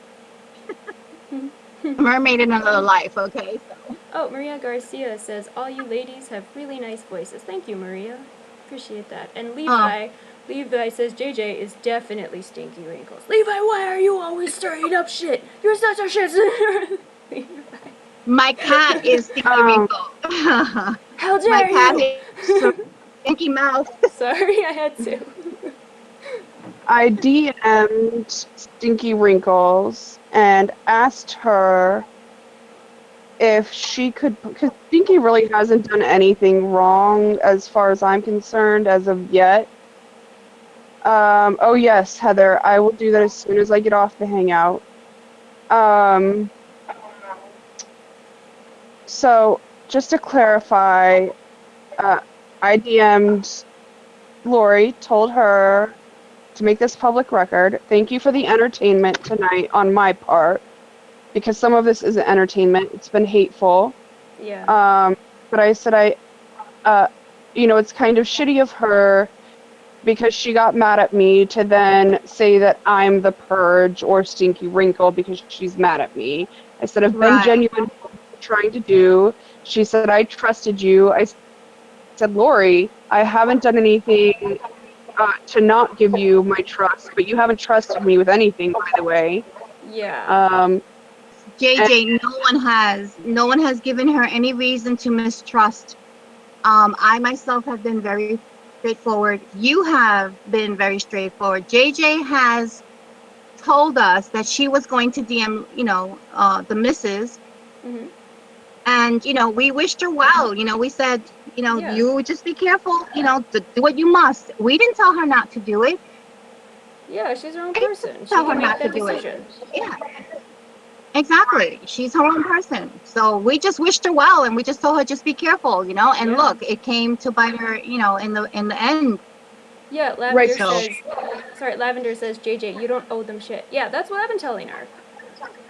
Mermaid in another life. Okay, so Oh, Maria Garcia says, all you ladies have really nice voices. Thank you, Maria. Appreciate that. And oh, Levi says, JJ is definitely Stinky Wrinkles. Levi, why are you always stirring up shit? You're such a shit. Levi. my cat is Stinky um Wrinkle. How My dare cat you? is Stinky Mouth. Sorry, I had to. I DM'd Stinky Wrinkles and asked her if she could, because Stinky really hasn't done anything wrong as far as I'm concerned as of yet. Oh yes, Heather, I will do that as soon as I get off the hangout. Um, so just to clarify, uh, I DM'd Lori, told her to make this public record. Thank you for the entertainment tonight on my part, because some of this isn't entertainment. It's been hateful. Yeah. But I said uh, it's kind of shitty of her because she got mad at me to then say that I'm the Purge or Stinky Wrinkle because she's mad at me. I said, I've been Right. genuine in what I'm trying to do. She said, I trusted you. I said, Lori, I haven't done anything to not give you my trust, but you haven't trusted me with anything, by the way. Yeah. And JJ, no one has given her any reason to mistrust. I myself have been very straightforward. You have been very straightforward. JJ has told us that she was going to DM, the missus, Mhm. and we wished her well. We said, Yeah. you just be careful, to do what you must. We didn't tell her not to do it. Yeah, she's her own I didn't person. She tell her can make not to that do it. decision. Yeah, exactly. She's her own person. So we just wished her well, and we just told her just be careful, and Yeah. look, it came to bite her, in the end. Yeah, right, Lavender So says, Lavender says, JJ, you don't owe them shit. Yeah, that's what I've been telling her.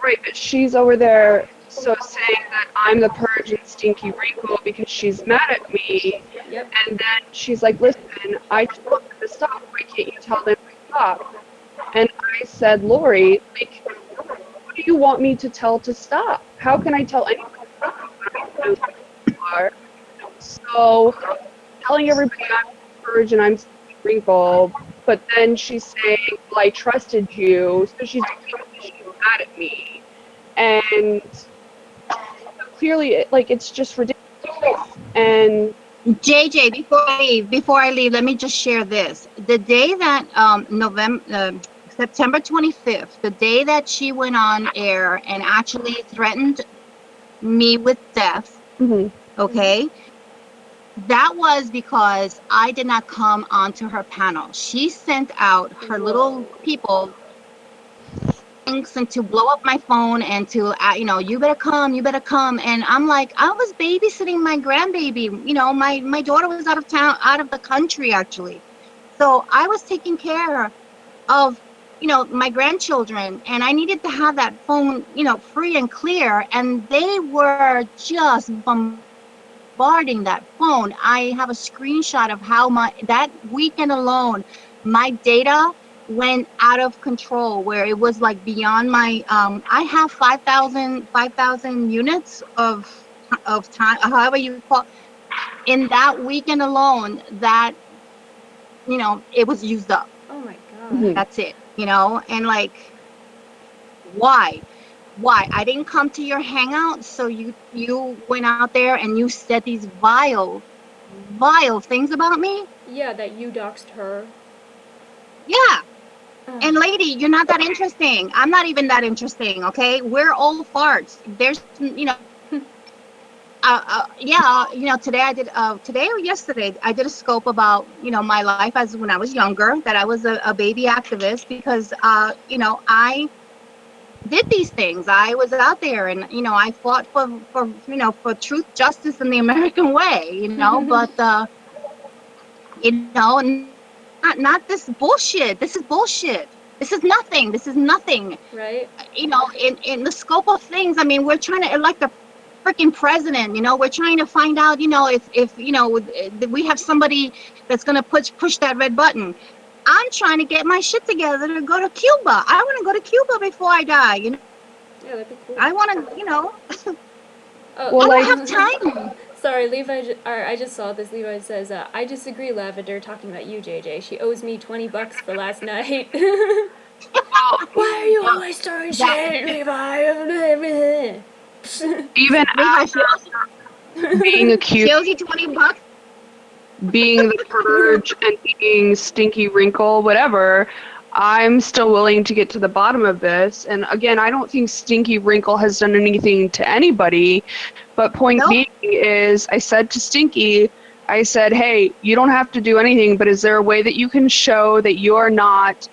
right, but she's over there so saying that I'm the purge and stinky wrinkle because she's mad at me. Yep. And then she's like, listen, I told them to stop. Why can't you tell them to stop? And I said, Lori, like, who do you want me to tell to stop? How can I tell anyone to stop when I don't know who you are? So telling everybody I'm purge and I'm wrinkle, but then she's saying, well, I trusted you, so she's doing it because she's mad at me. And clearly, like, it's just ridiculous. And JJ, before I leave, let me just share this. The day that September 25th, the day that she went on air and actually threatened me with death, mhm. okay? That was because I did not come onto her panel. She sent out her little Whoa. people and to blow up my phone and to you better come, and I'm like, I was babysitting my grandbaby. My daughter was out of town, out of the country actually, so I was taking care of my grandchildren, and I needed to have that phone free and clear, and they were just bombarding that phone. I have a screenshot of how that weekend alone, my data went out of control, where it was like beyond my I have 5,000 units of time, however you call, in that weekend alone, that it was used up. Oh my god. Mhm. That's it. And like, why I didn't come to your hangout, so you went out there and you said these vile things about me. Yeah, that you doxed her. Yeah. Ugh. And lady, you're not that interesting. I'm not even that interesting. Okay, we're old farts. There's yeah, today I did today or yesterday I did a scope about my life as when I was younger, that I was a baby activist, because I did these things. I was out there, and I fought for truth, justice, and the American way. But not this bullshit. This is bullshit. This is nothing. This is nothing. Right? In the scope of things, I mean, we're trying to elect a freaking president. We're trying to find out, if we have somebody that's gonna push that red button. I'm trying to get my shit together to go to Cuba. I want to go to Cuba before I die. Yeah, that'd be cool. I want to, Oh, Well, I like, don't have time. sorry, I just saw this. Levi says, I disagree, Lavender, talking about you, JJ. She owes me $20 for last night. well, Why are you Well, always starting that shit, Levi? even Levi, being accused she owes you $20. being the purge and being stinky wrinkle, whatever, I'm still willing to get to the bottom of this. And again, I don't think stinky wrinkle has done anything to anybody. But point Nope. being is, I said to Stinky, I said, hey, you don't have to do anything, but is there a way that you can show that you're not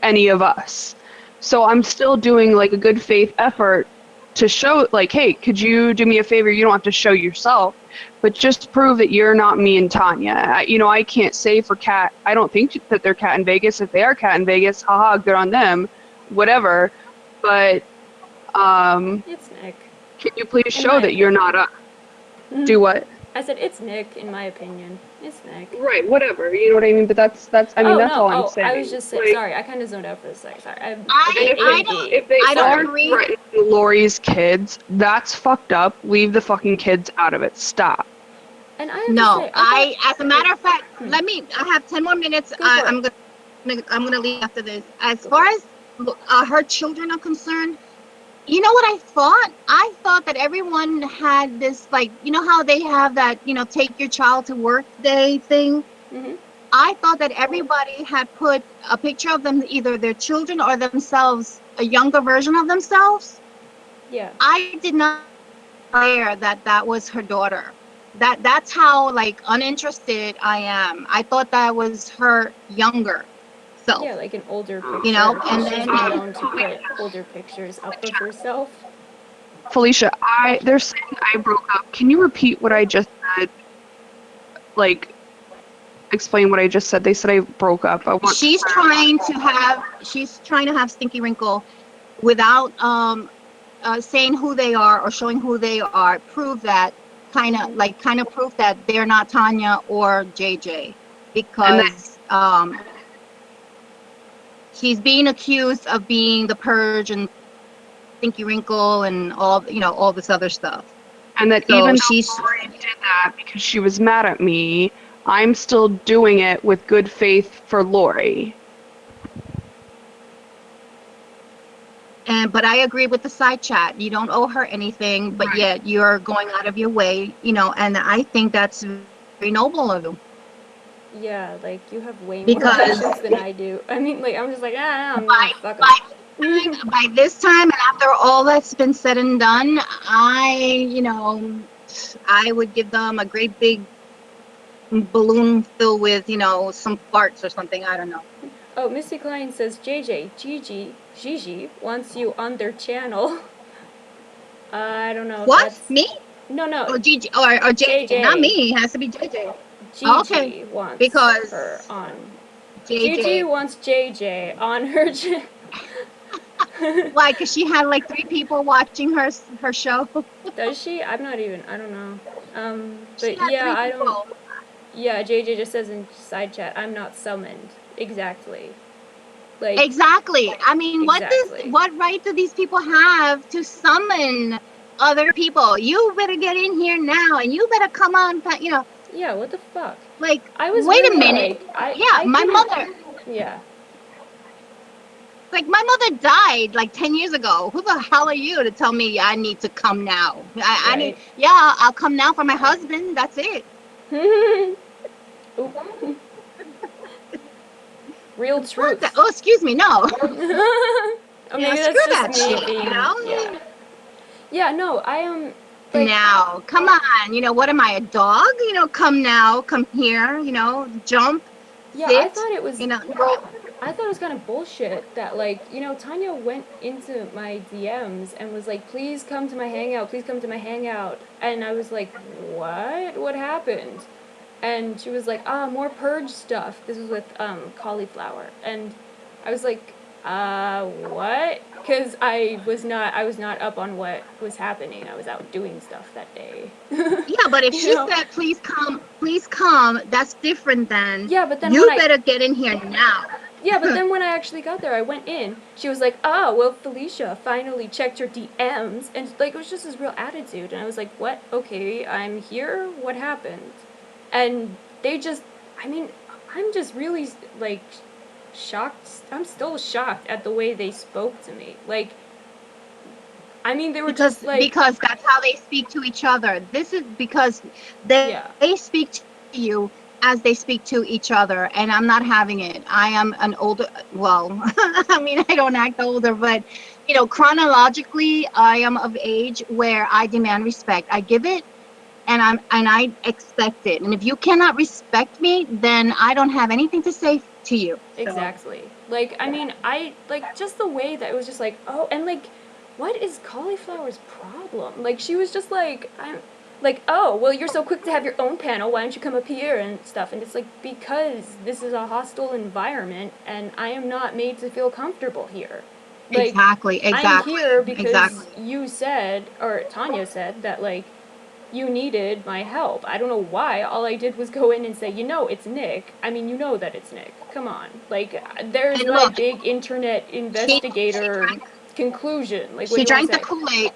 any of us? So I'm still doing like a good faith effort to show, like, hey, could you do me a favor? You don't have to show yourself, but just prove that you're not me and Tanya. I can't say for Cat. I don't think that they're Cat in Vegas. If they are Cat in Vegas, haha, good on them, whatever. But It's Nick, can you please in my show that you're not opinion. us? Do what? I said, it's Nick, in my opinion. It's Nick. Right, whatever. You know what I mean? But that's I mean Oh, that's no. all I'm Oh, I was saying. just saying. Like, Sorry, I kind of zoned out for a second. Sorry. I'm and if they ADD. if they I don't are Sorry. agree. threatening Lori's kids, that's fucked up. Leave the fucking kids out of it. Stop. And I have to No, say, I thought, as a matter of fact, Hmm. I have 10 more minutes. Go for it. I'm gonna leave after this. As Go far for it. as her children are concerned, you know what I thought? I thought that everyone had this, like, you know how they have that, take your child to work day thing? Hmm. I thought that everybody had put a picture of them, either their children or themselves, a younger version of themselves. Yeah. I did not aware that that was her daughter. That's how, like, uninterested I am. I thought that was her younger Yeah, self, like an older picture, because and she's then been known to put older pictures up of herself. Felicia, they're saying I broke up. Can you repeat what I just said? Like, explain what I just said. They said I broke up. I want to. she's trying to have Stinky Wrinkle without saying who they are or showing who they are. Prove that, Hmm. kind of proof that they're not Tanya or JJ, And that because she's being accused of being the Purge and Stinky Wrinkle and all this other stuff. and that So even though she's Lori did that because she was mad at me, I'm still doing it with good faith for Lori. but I agree with the side chat. You don't owe her anything, but Right. yet you're going out of your way, and I think that's very noble of you. Yeah, like, you have way more Because patience than I do. I mean, like, I'm just like, I'm by gonna fuck by them. by this time, and after all that's been said and done, I would give them a great big balloon filled with, some farts or something. I don't know. Oh, Missy Klein says, JJ, Gigi wants you on their channel. I don't know if What? that's... Me? No, no, Or Gigi or JJ? Not JJ. me. It has to be JJ. Okay. Gigi wants her Because on... Gigi JJ. wants JJ on her channel. Why? Because she had like 3 people watching her show. Does she? I'm not even... I don't know. She But had yeah, three I don't... people. Yeah, JJ just says in side chat, I'm not summoned. Exactly. Like, Exactly. I mean, exactly. what right do these people have to summon other people? You better get in here now, and you better come on. Yeah, what the fuck? Like, I was wait a really minute. like, Yeah, I my couldn't... mother. Yeah. Like, my mother died like 10 years ago. Who the hell are you to tell me I need to come now? I need. Right. Yeah, I'll come now for my husband. That's it. Oop. Real What? truth. Oh, excuse me. No. Oh, maybe Screw that's just that me shit. being... Yeah. Yeah, no, I am... Like, Now, come on. What am I, a dog? Come now, come here. Jump, yeah, I sit. thought it was... Roll. I thought it was kind of bullshit that, like, Tanya went into my DMs and was like, please come to my hangout, please come to my hangout. And I was like, what? What happened? And she was like, more purge stuff. This was with, cauliflower. And I was like, what? Because I was not up on what was happening. I was out doing stuff that day. Yeah, but if You she know? said, please come, that's different than Yeah, but then when you I... better get in here now. Yeah, but then when I actually got there, I went in. She was like, "Oh, well, Felicia finally checked your DMs," and like it was just this real attitude. And I was like, "What? Okay, I'm here. What happened?" And they just... I mean, I'm just really like shocked. I'm still shocked at the way they spoke to me. Like, I mean, they were just like... Because that's how they speak to each other. This is because they Yeah. speak to you as they speak to each other, and I'm not having it. I am an older, well, I mean, I don't act older, but chronologically, I am of age where I demand respect. I give it, and I expect it. And if you cannot respect me, then I don't have anything to say to you. So, Exactly. Like, I mean, I, like, just the way that it was just like, oh, and, like, what is Cauliflower's problem? Like, she was just like, like, oh, well, you're so quick to have your own panel, why don't you come up here and stuff? And it's like, because this is a hostile environment, and I am not made to feel comfortable here. Like, exactly. I'm here because Exactly. you said, or Tanya said, that, like, you needed my help. I don't know why. All I did was go in and say, it's Nick. I mean, you know that it's Nick. Come on. Like, there's And my look, big internet she investigator conclusion. Like, what do she you want drank to the say? Kool-Aid.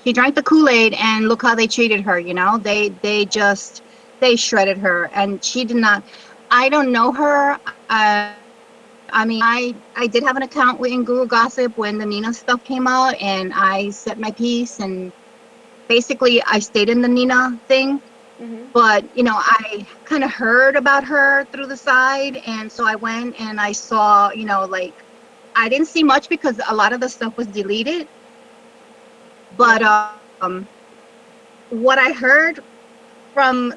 She drank the Kool-Aid, and look how they treated her. They just they shredded her, and she did not. I don't know her. I mean, I did have an account in Google Gossip when the Nina stuff came out, and I said my piece, and basically I stayed in the Nina thing. Mm-hmm. But I kind of heard about her through the side, and so I went and I saw, like, I didn't see much because a lot of the stuff was deleted. But Yeah. what I heard from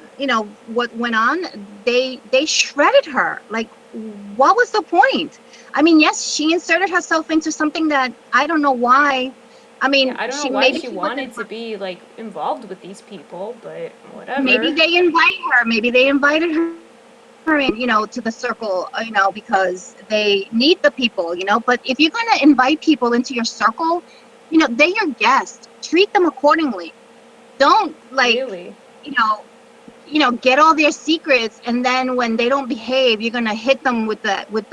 what went on, they shredded her. Like, what was the point? I mean, yes, she inserted herself into something that I don't know why. I Yeah, mean, I don't know she why maybe she she was wanted to be like involved with these people, but maybe whatever. they invite her. Maybe they invited her in, to the circle, because they need the people, But if you're gonna invite people into your circle, they're your guests. Treat them accordingly. Don't like, Really. you know, get all their secrets, and then when they don't behave, you're gonna hit them with the what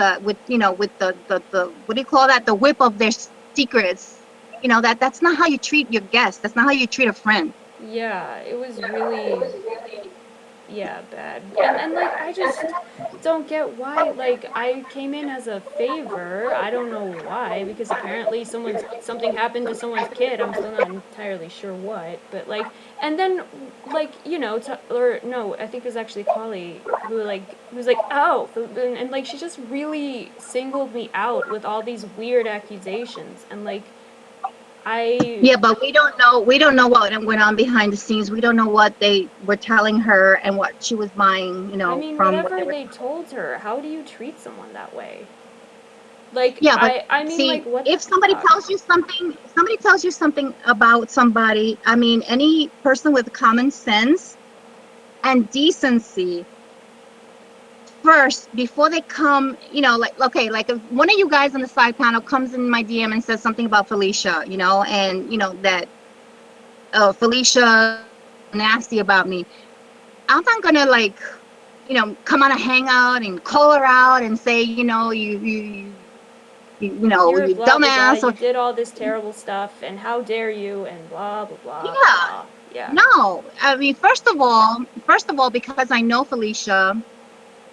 do you call that? The whip of their secrets. That's not how you treat your guests. That's not how you treat a friend. Yeah, it was really, yeah, bad. And like I just don't get why, like I came in as a favor. I don't know why, because apparently something happened to someone's kid. I'm still not entirely sure what, but like, and then like, or no, I think it was actually Collie who's like, "Oh," and like she just really singled me out with all these weird accusations, and like I Yeah, but we don't know what went on behind the scenes. We don't know what they were telling her and what she was buying, I mean, from what they whatever were. they told her, how do you treat someone that way? Like, Yeah, but I mean, like, see, what the if somebody fuck? tells you something, if somebody tells you something about somebody, I mean, any person with common sense and decency first, before they come, like, okay, like if one of you guys on the side panel comes in my DM and says something about Felicia, and that Felicia nasty about me, I'm not gonna like, come on a hangout and call her out and say, You're you blah, blah, blah, dumbass. you Or did all this terrible stuff, and how dare you, and blah, blah, blah, blah, yeah, blah. Yeah. no. I mean, first of all, because I know Felicia,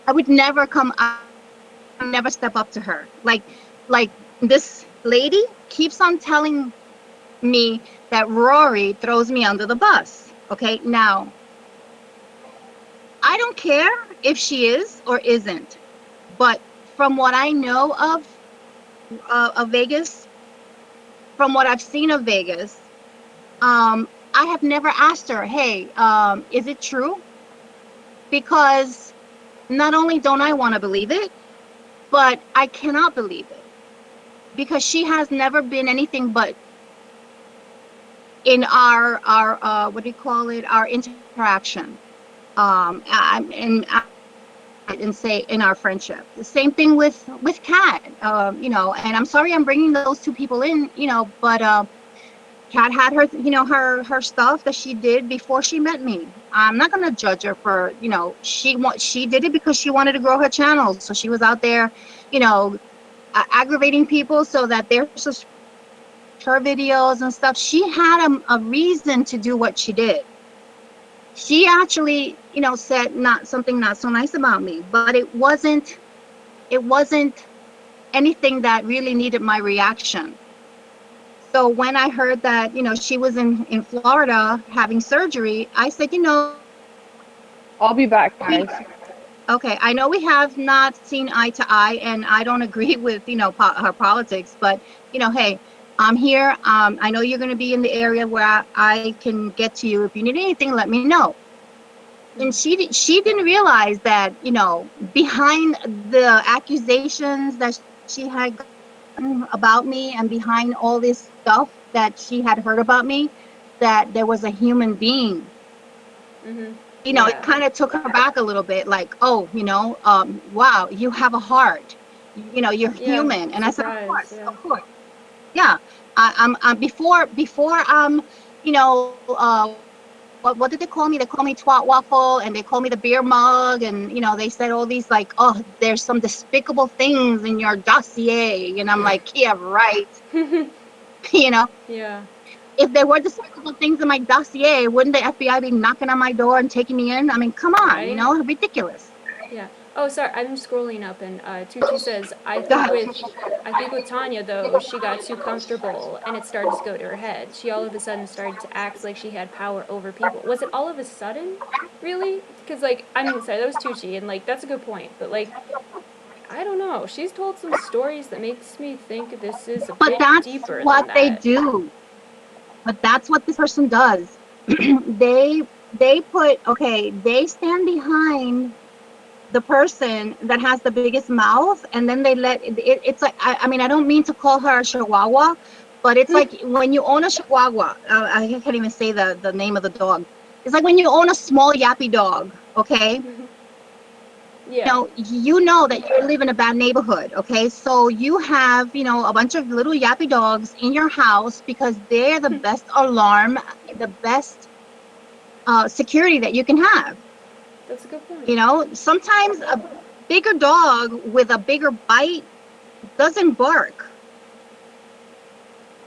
I would never never step up to her. Like this lady keeps on telling me that Rory throws me under the bus. Okay, now I don't care if she is or isn't, but from what I know of Vegas, from what I've seen of Vegas, I have never asked her, hey, is it true? Because not only don't I want to believe it, but I cannot believe it because she has never been anything but in our what do you call it? Our interaction. And say in our friendship. The same thing with Kat. And I'm sorry I'm bringing those two people in, but Kat had her stuff that she did before she met me. I'm not gonna judge her for, she did it because she wanted to grow her channel. So she was out there, you know, aggravating people so that their her videos and stuff. She had a reason to do what she did. She actually, said not something not so nice about me, but it wasn't anything that really needed my reaction. So when I heard that, she was in Florida having surgery, I said, I'll be back, we, guys. okay, I know we have not seen eye to eye, and I don't agree with, her politics, but, hey, I'm here. I know you're going to be in the area where I can get to you. If you need anything, let me know. And she didn't realize that, behind the accusations that she had gotten about me and behind all this stuff that she had heard about me, that there was a human being. Mm-hmm. It Yeah. kind of took her back a little bit, like, oh, wow, you have a heart. You're Yeah. human. And I said, of Surprise. course, Yeah. of course. Yeah. I'm before you know, what did they call me? They call me twat waffle, and they call me the beer mug, and they said all these like, oh, there's some despicable things in your dossier, and I'm like, yeah, right. you know. Yeah. if there were despicable things in my dossier, wouldn't the FBI be knocking on my door and taking me in? I mean, come on, you Right? know, ridiculous. Yeah. Oh, sorry. I'm scrolling up, and Tucci says, Go ahead. I think with Tanya though, she got too comfortable, and it started to go to her head. She all of a sudden started to act like she had power over people. Was it all of a sudden, really? Because like, I mean, sorry, that was Tucci, and like that's a good point. But like, I don't know. She's told some stories that makes me think this is a But bit that's deeper than what they that. do. But that's what this person does. they they stand behind the person that has the biggest mouth, and then they let it's like I mean, I don't mean to call her a chihuahua, but it's like when you own a chihuahua, I can't even say the name of the dog. It's like when you own a small yappy dog, okay? Yeah. You know that you live in a bad neighborhood, okay? So you have, a bunch of little yappy dogs in your house because they're the best alarm, the best security that you can have. That's a good point. Sometimes a bigger dog with a bigger bite doesn't bark.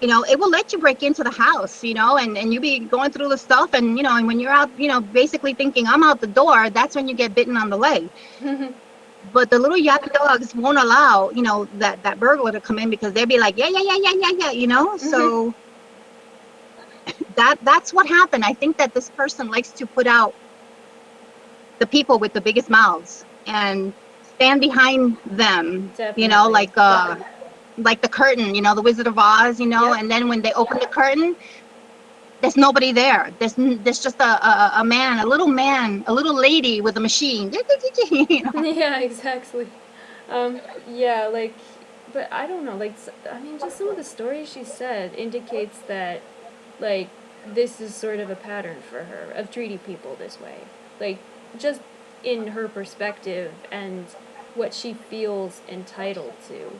It will let you break into the house, and you be going through the stuff, and when you're out, basically thinking I'm out the door, that's when you get bitten on the leg. But the little yappy dogs won't allow, that burglar to come in because they'll be like, yeah, yeah, yeah, yeah, yeah, yeah, So that's what happened. I think that this person likes to put out the people with the biggest mouths and stand behind them, Definitely. like the curtain, the Wizard of Oz, Yep. and then when they open the curtain, there's nobody there. There's just a man, a little lady with a machine. Yeah, exactly. Yeah, like, but I don't know, like, I mean, just some of the stories she said indicates that, like, this is sort of a pattern for her of treating people this way. Like, just in her perspective and what she feels entitled to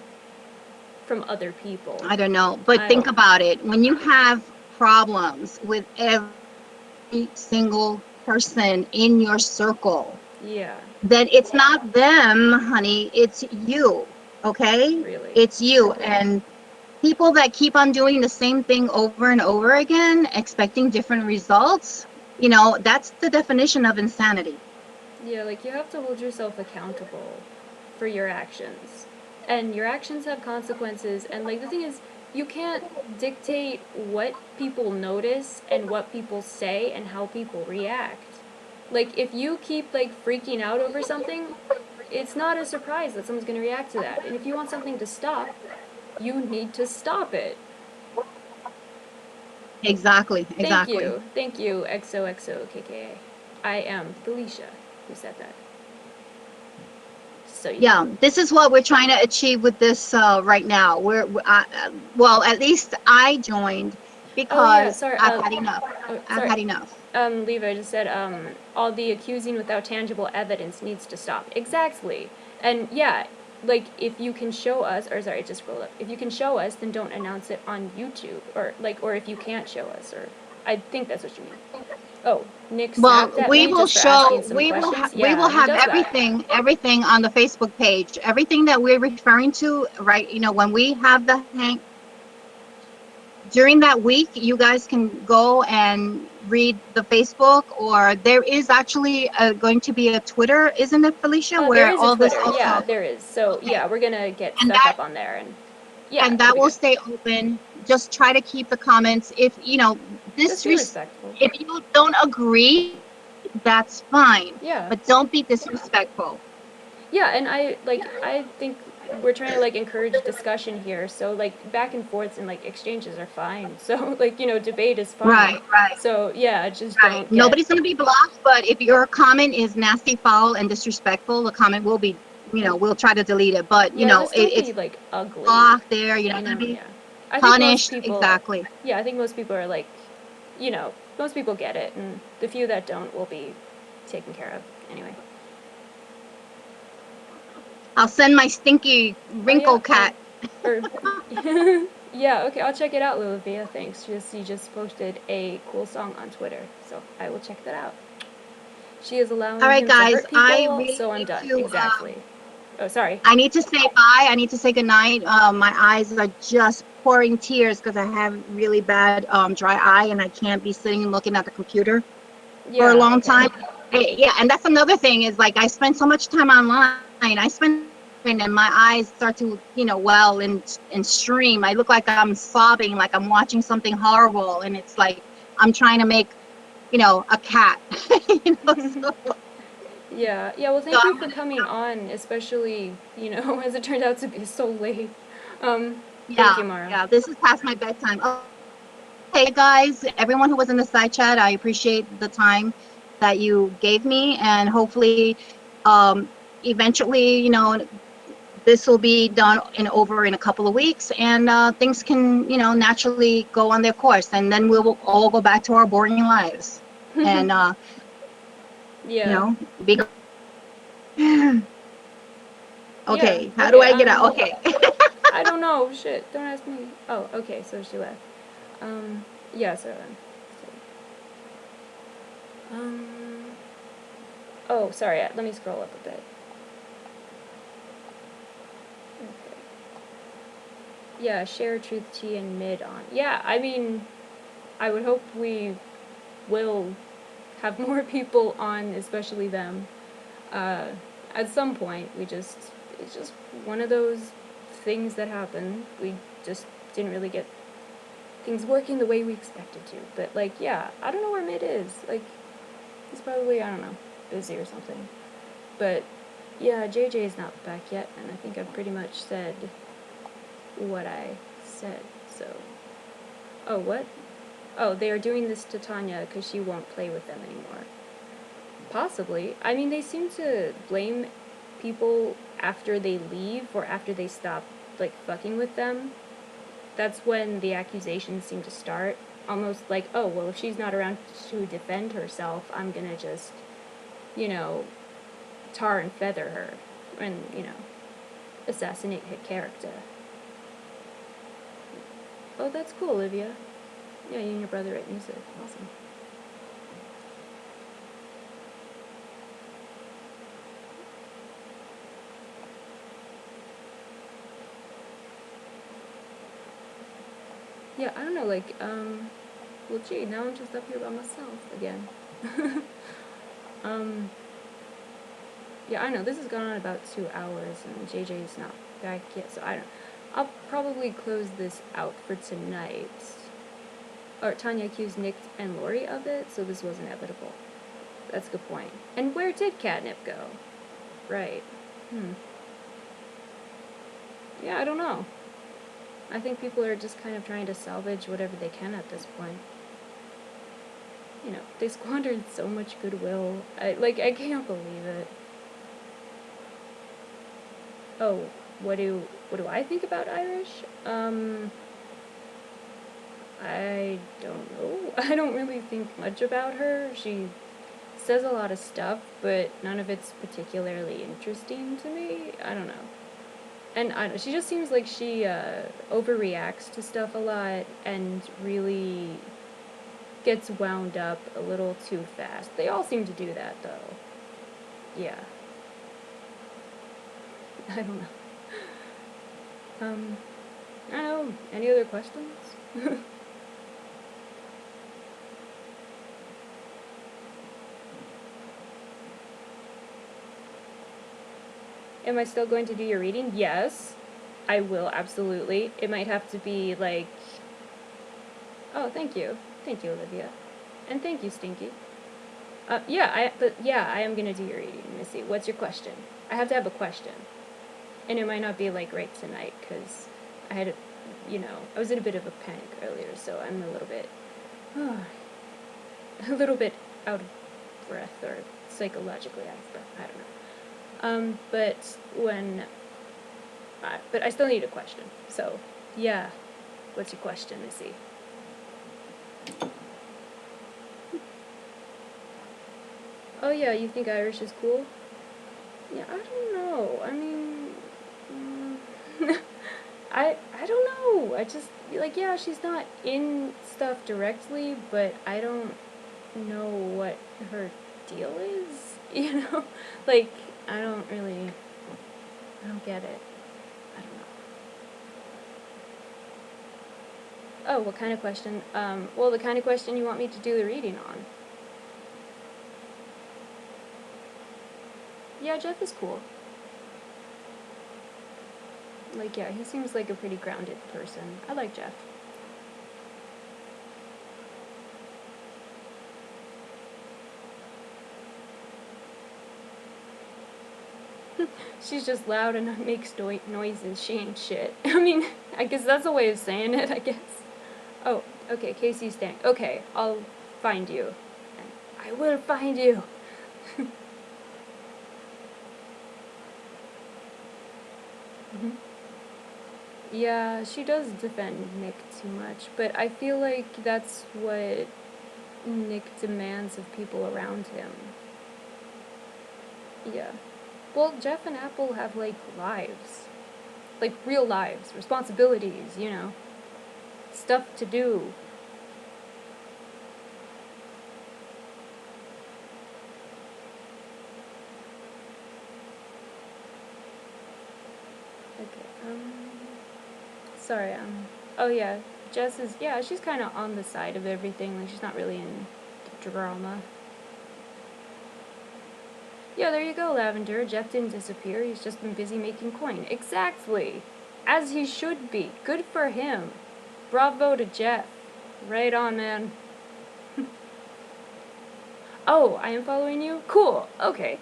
from other people. I don't know, but I think don't. about it. When you have problems with every single person in your circle, Yeah, then it's not them, honey, it's you, okay? really. It's you. And people that keep on doing the same thing over and over again, expecting different results, that's the definition of insanity. Yeah, like, you have to hold yourself accountable for your actions. And your actions have consequences, and, like, the thing is, you can't dictate what people notice and what people say and how people react. Like, if you keep, like, freaking out over something, it's not a surprise that someone's going to react to that. And if you want something to stop, you need to stop it. Exactly, exactly. Thank you, XOXOKKA. I am Felicia who said that. So you Yeah, know. this is what we're trying to achieve with this right now. Well, at least I joined Oh yeah, because sorry. I've had enough. Oh, I've sorry. had enough. Levi just said, all the accusing without tangible evidence needs to stop. Exactly. And yeah, like, if you can show us, or sorry, just scroll up. If you can show us, then don't announce it on YouTube, or if you can't show us, or I think that's what you mean. Oh, Nick Well, snapped at we me will just for asking show, some questions. we will Yeah, he have does that. everything on the Facebook page. Everything that we're referring to, right? When we have the hang during that week, you guys can go and read the Facebook, or there is actually going to be a Twitter, isn't it, Felicia? There Where is a all this Twitter. Yeah, also, there is. So okay, yeah, we're gonna get and stuff that up on there, and yeah, it'll that be will good. stay open. Just try to keep the comments. If Just be respectful. if you don't agree, that's fine, Yeah. but don't be disrespectful. Yeah, and I think we're trying to, like, encourage discussion here. So, like, back and forths and, like, exchanges are fine. So, like, debate is fine. Right, right, So yeah, just right. don't get. Nobody's going to be blocked, but if your comment is nasty, foul, and disrespectful, the comment will be, we'll try to delete it. But, Yeah, just don't it's be, like, ugly. blocked there. You're not going to be Yeah. I think most punished. people. Exactly. Yeah, I think most people are like, most people get it, and the few that don't will be taken care of anyway. I'll send my stinky Oh yeah. wrinkle cat. Or yeah, okay, I'll check it out, Lilithia. Thanks. She just posted a cool song on Twitter, so I will check that out. She is All allowing right, him to guys. hurt I people, really so I'm need done. to Exactly. Oh, sorry. I need to say bye. I need to say goodnight. My eyes are just pouring tears because I have really bad dry eye and I can't be sitting and looking at the computer for a Yeah, long okay. time. Yeah, and that's another thing is like I spend so much time online. I spend and my eyes start to, well and stream. I look like I'm sobbing, like I'm watching something horrible, and it's like I'm trying to make, a cat. So, Yeah, yeah, well, so thank you for coming on, especially, as it turned out to be so late. Thank yeah, you, Mara. yeah. This is past my bedtime. Okay, guys, everyone who was in the side chat, I appreciate the time that you gave me, and hopefully, um, eventually, this will be done in a couple of weeks, and things can, naturally go on their course, and then we will all go back to our boring lives, and Yeah. be. Yeah, Okay, how do okay, I get out? Okay. I don't know, shit, don't ask me. Oh, okay, so she left. Yeah, so, um, oh, sorry, let me scroll up a bit. Okay. Yeah, share truth tea and mid on. Yeah, I mean, I would hope we will have more people on, especially them. Uh, at some point, it's just one of those things that happen. We just didn't really get things working the way we expected to. But, like, yeah, I don't know where mid is. Like, he's probably, I don't know, busy or something. But, yeah, JJ is not back yet, and I think I've pretty much said what I said, so. Oh, what? Oh, they are doing this to Tanya because she won't play with them anymore. Possibly. I mean, they seem to blame people after they leave or after they stop, like, fucking with them. That's when the accusations seem to start. Almost like, oh, well, if she's not around to defend herself, I'm gonna just, you know, tar and feather her and, assassinate her character. Oh, that's cool, Olivia. Yeah, you and your brother write music. Awesome. Yeah, I don't know, like, well, gee, now I'm just up here by myself again. um, yeah, I know, this has gone on about 2 hours, and JJ's not back yet, so I'll probably close this out for tonight. Or Tanya accused Nick and Lori of it, so this was inevitable. That's a good point. And where did Catnip go? Right. Yeah, I don't know. I think people are just kind of trying to salvage whatever they can at this point. They squandered so much goodwill. I can't believe it. Oh, what do I think about Irish? I don't know. I don't really think much about her. She says a lot of stuff, but none of it's particularly interesting to me. I don't know. And she just seems like she overreacts to stuff a lot and really gets wound up a little too fast. They all seem to do that, though. Yeah. I don't know. I don't know. Any other questions? Am I still going to do your reading? Yes. I will, absolutely. It might have to be, like... Oh, thank you. Thank you, Olivia. And thank you, Stinky. I am gonna do your reading, Missy. What's your question? I have to have a question. And it might not be, like, right tonight, because I had I was in a bit of a panic earlier, so I'm a little bit... a little bit out of breath, or psychologically out of breath. I don't know. But I still need a question. So, yeah. What's your question, Missy? Oh, yeah, you think Irish is cool? Yeah, I don't know. I mean, I don't know. I just, like, yeah, she's not in stuff directly, but I don't know what her deal is, Like, I don't really... I don't get it. I don't know. Oh, what kind of question? Well, the kind of question you want me to do the reading on. Yeah, Jeff is cool. Like, yeah, he seems like a pretty grounded person. I like Jeff. She's just loud and makes noises. She ain't shit. I mean, I guess that's a way of saying it, I guess. Oh, okay, Casey's staying. Okay, I'll find you. I will find you. Mhm. Yeah, she does defend Nick too much, but I feel like that's what Nick demands of people around him. Yeah. Well, Jeff and Apple have, like, lives. Like, real lives. Responsibilities, you know. Stuff to do. Okay, sorry, oh yeah, Jess is, yeah, she's kind of on the side of everything, like, she's not really in drama. Yeah, there you go, Lavender. Jeff didn't disappear, he's just been busy making coin. Exactly! As he should be. Good for him. Bravo to Jeff. Right on, man. Oh, I am following you? Cool, okay.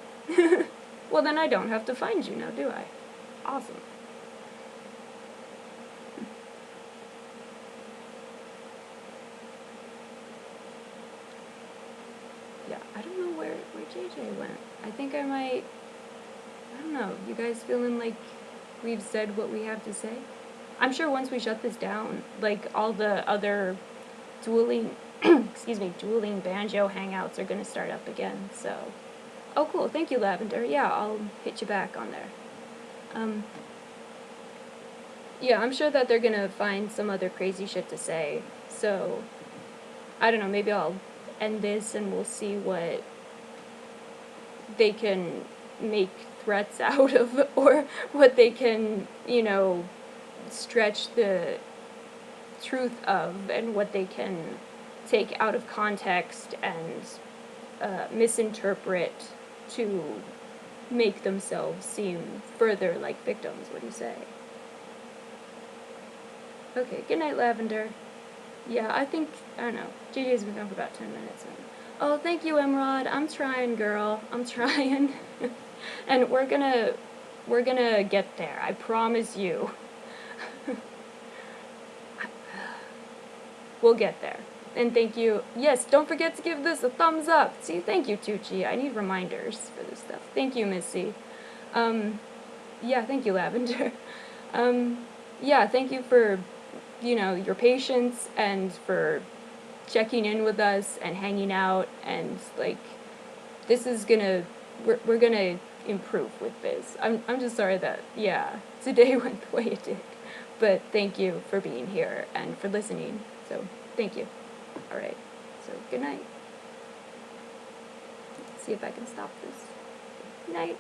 Well, then I don't have to find you now, do I? Awesome. Yeah, I don't know where JJ went. I think I might, I don't know, you guys feeling like we've said what we have to say? I'm sure once we shut this down, like, all the other dueling, excuse me, dueling banjo hangouts are gonna start up again, so. Oh, cool, thank you, Lavender. Yeah, I'll hit you back on there. Yeah, I'm sure that they're gonna find some other crazy shit to say, so, I don't know, maybe I'll end this and we'll see what they can make threats out of, or what they can, you know, stretch the truth of, and what they can take out of context and misinterpret to make themselves seem further like victims. What do you say? Okay, good night, Lavender. Yeah, I think, I don't know, JJ's been gone for about 10 minutes. Oh, thank you, Emerald. I'm trying, girl. I'm trying. And we're gonna get there. I promise you. We'll get there. And thank you. Yes, don't forget to give this a thumbs up. See, thank you, Tucci. I need reminders for this stuff. Thank you, Missy. Yeah, thank you, Lavender. Yeah, thank you for, you know, your patience and for checking in with us and hanging out, and, like, this is gonna, we're gonna improve with Biz. I'm just sorry that, yeah, today went the way it did. But thank you for being here and for listening. So, thank you. Alright, so good night. Let's see if I can stop this. Good night.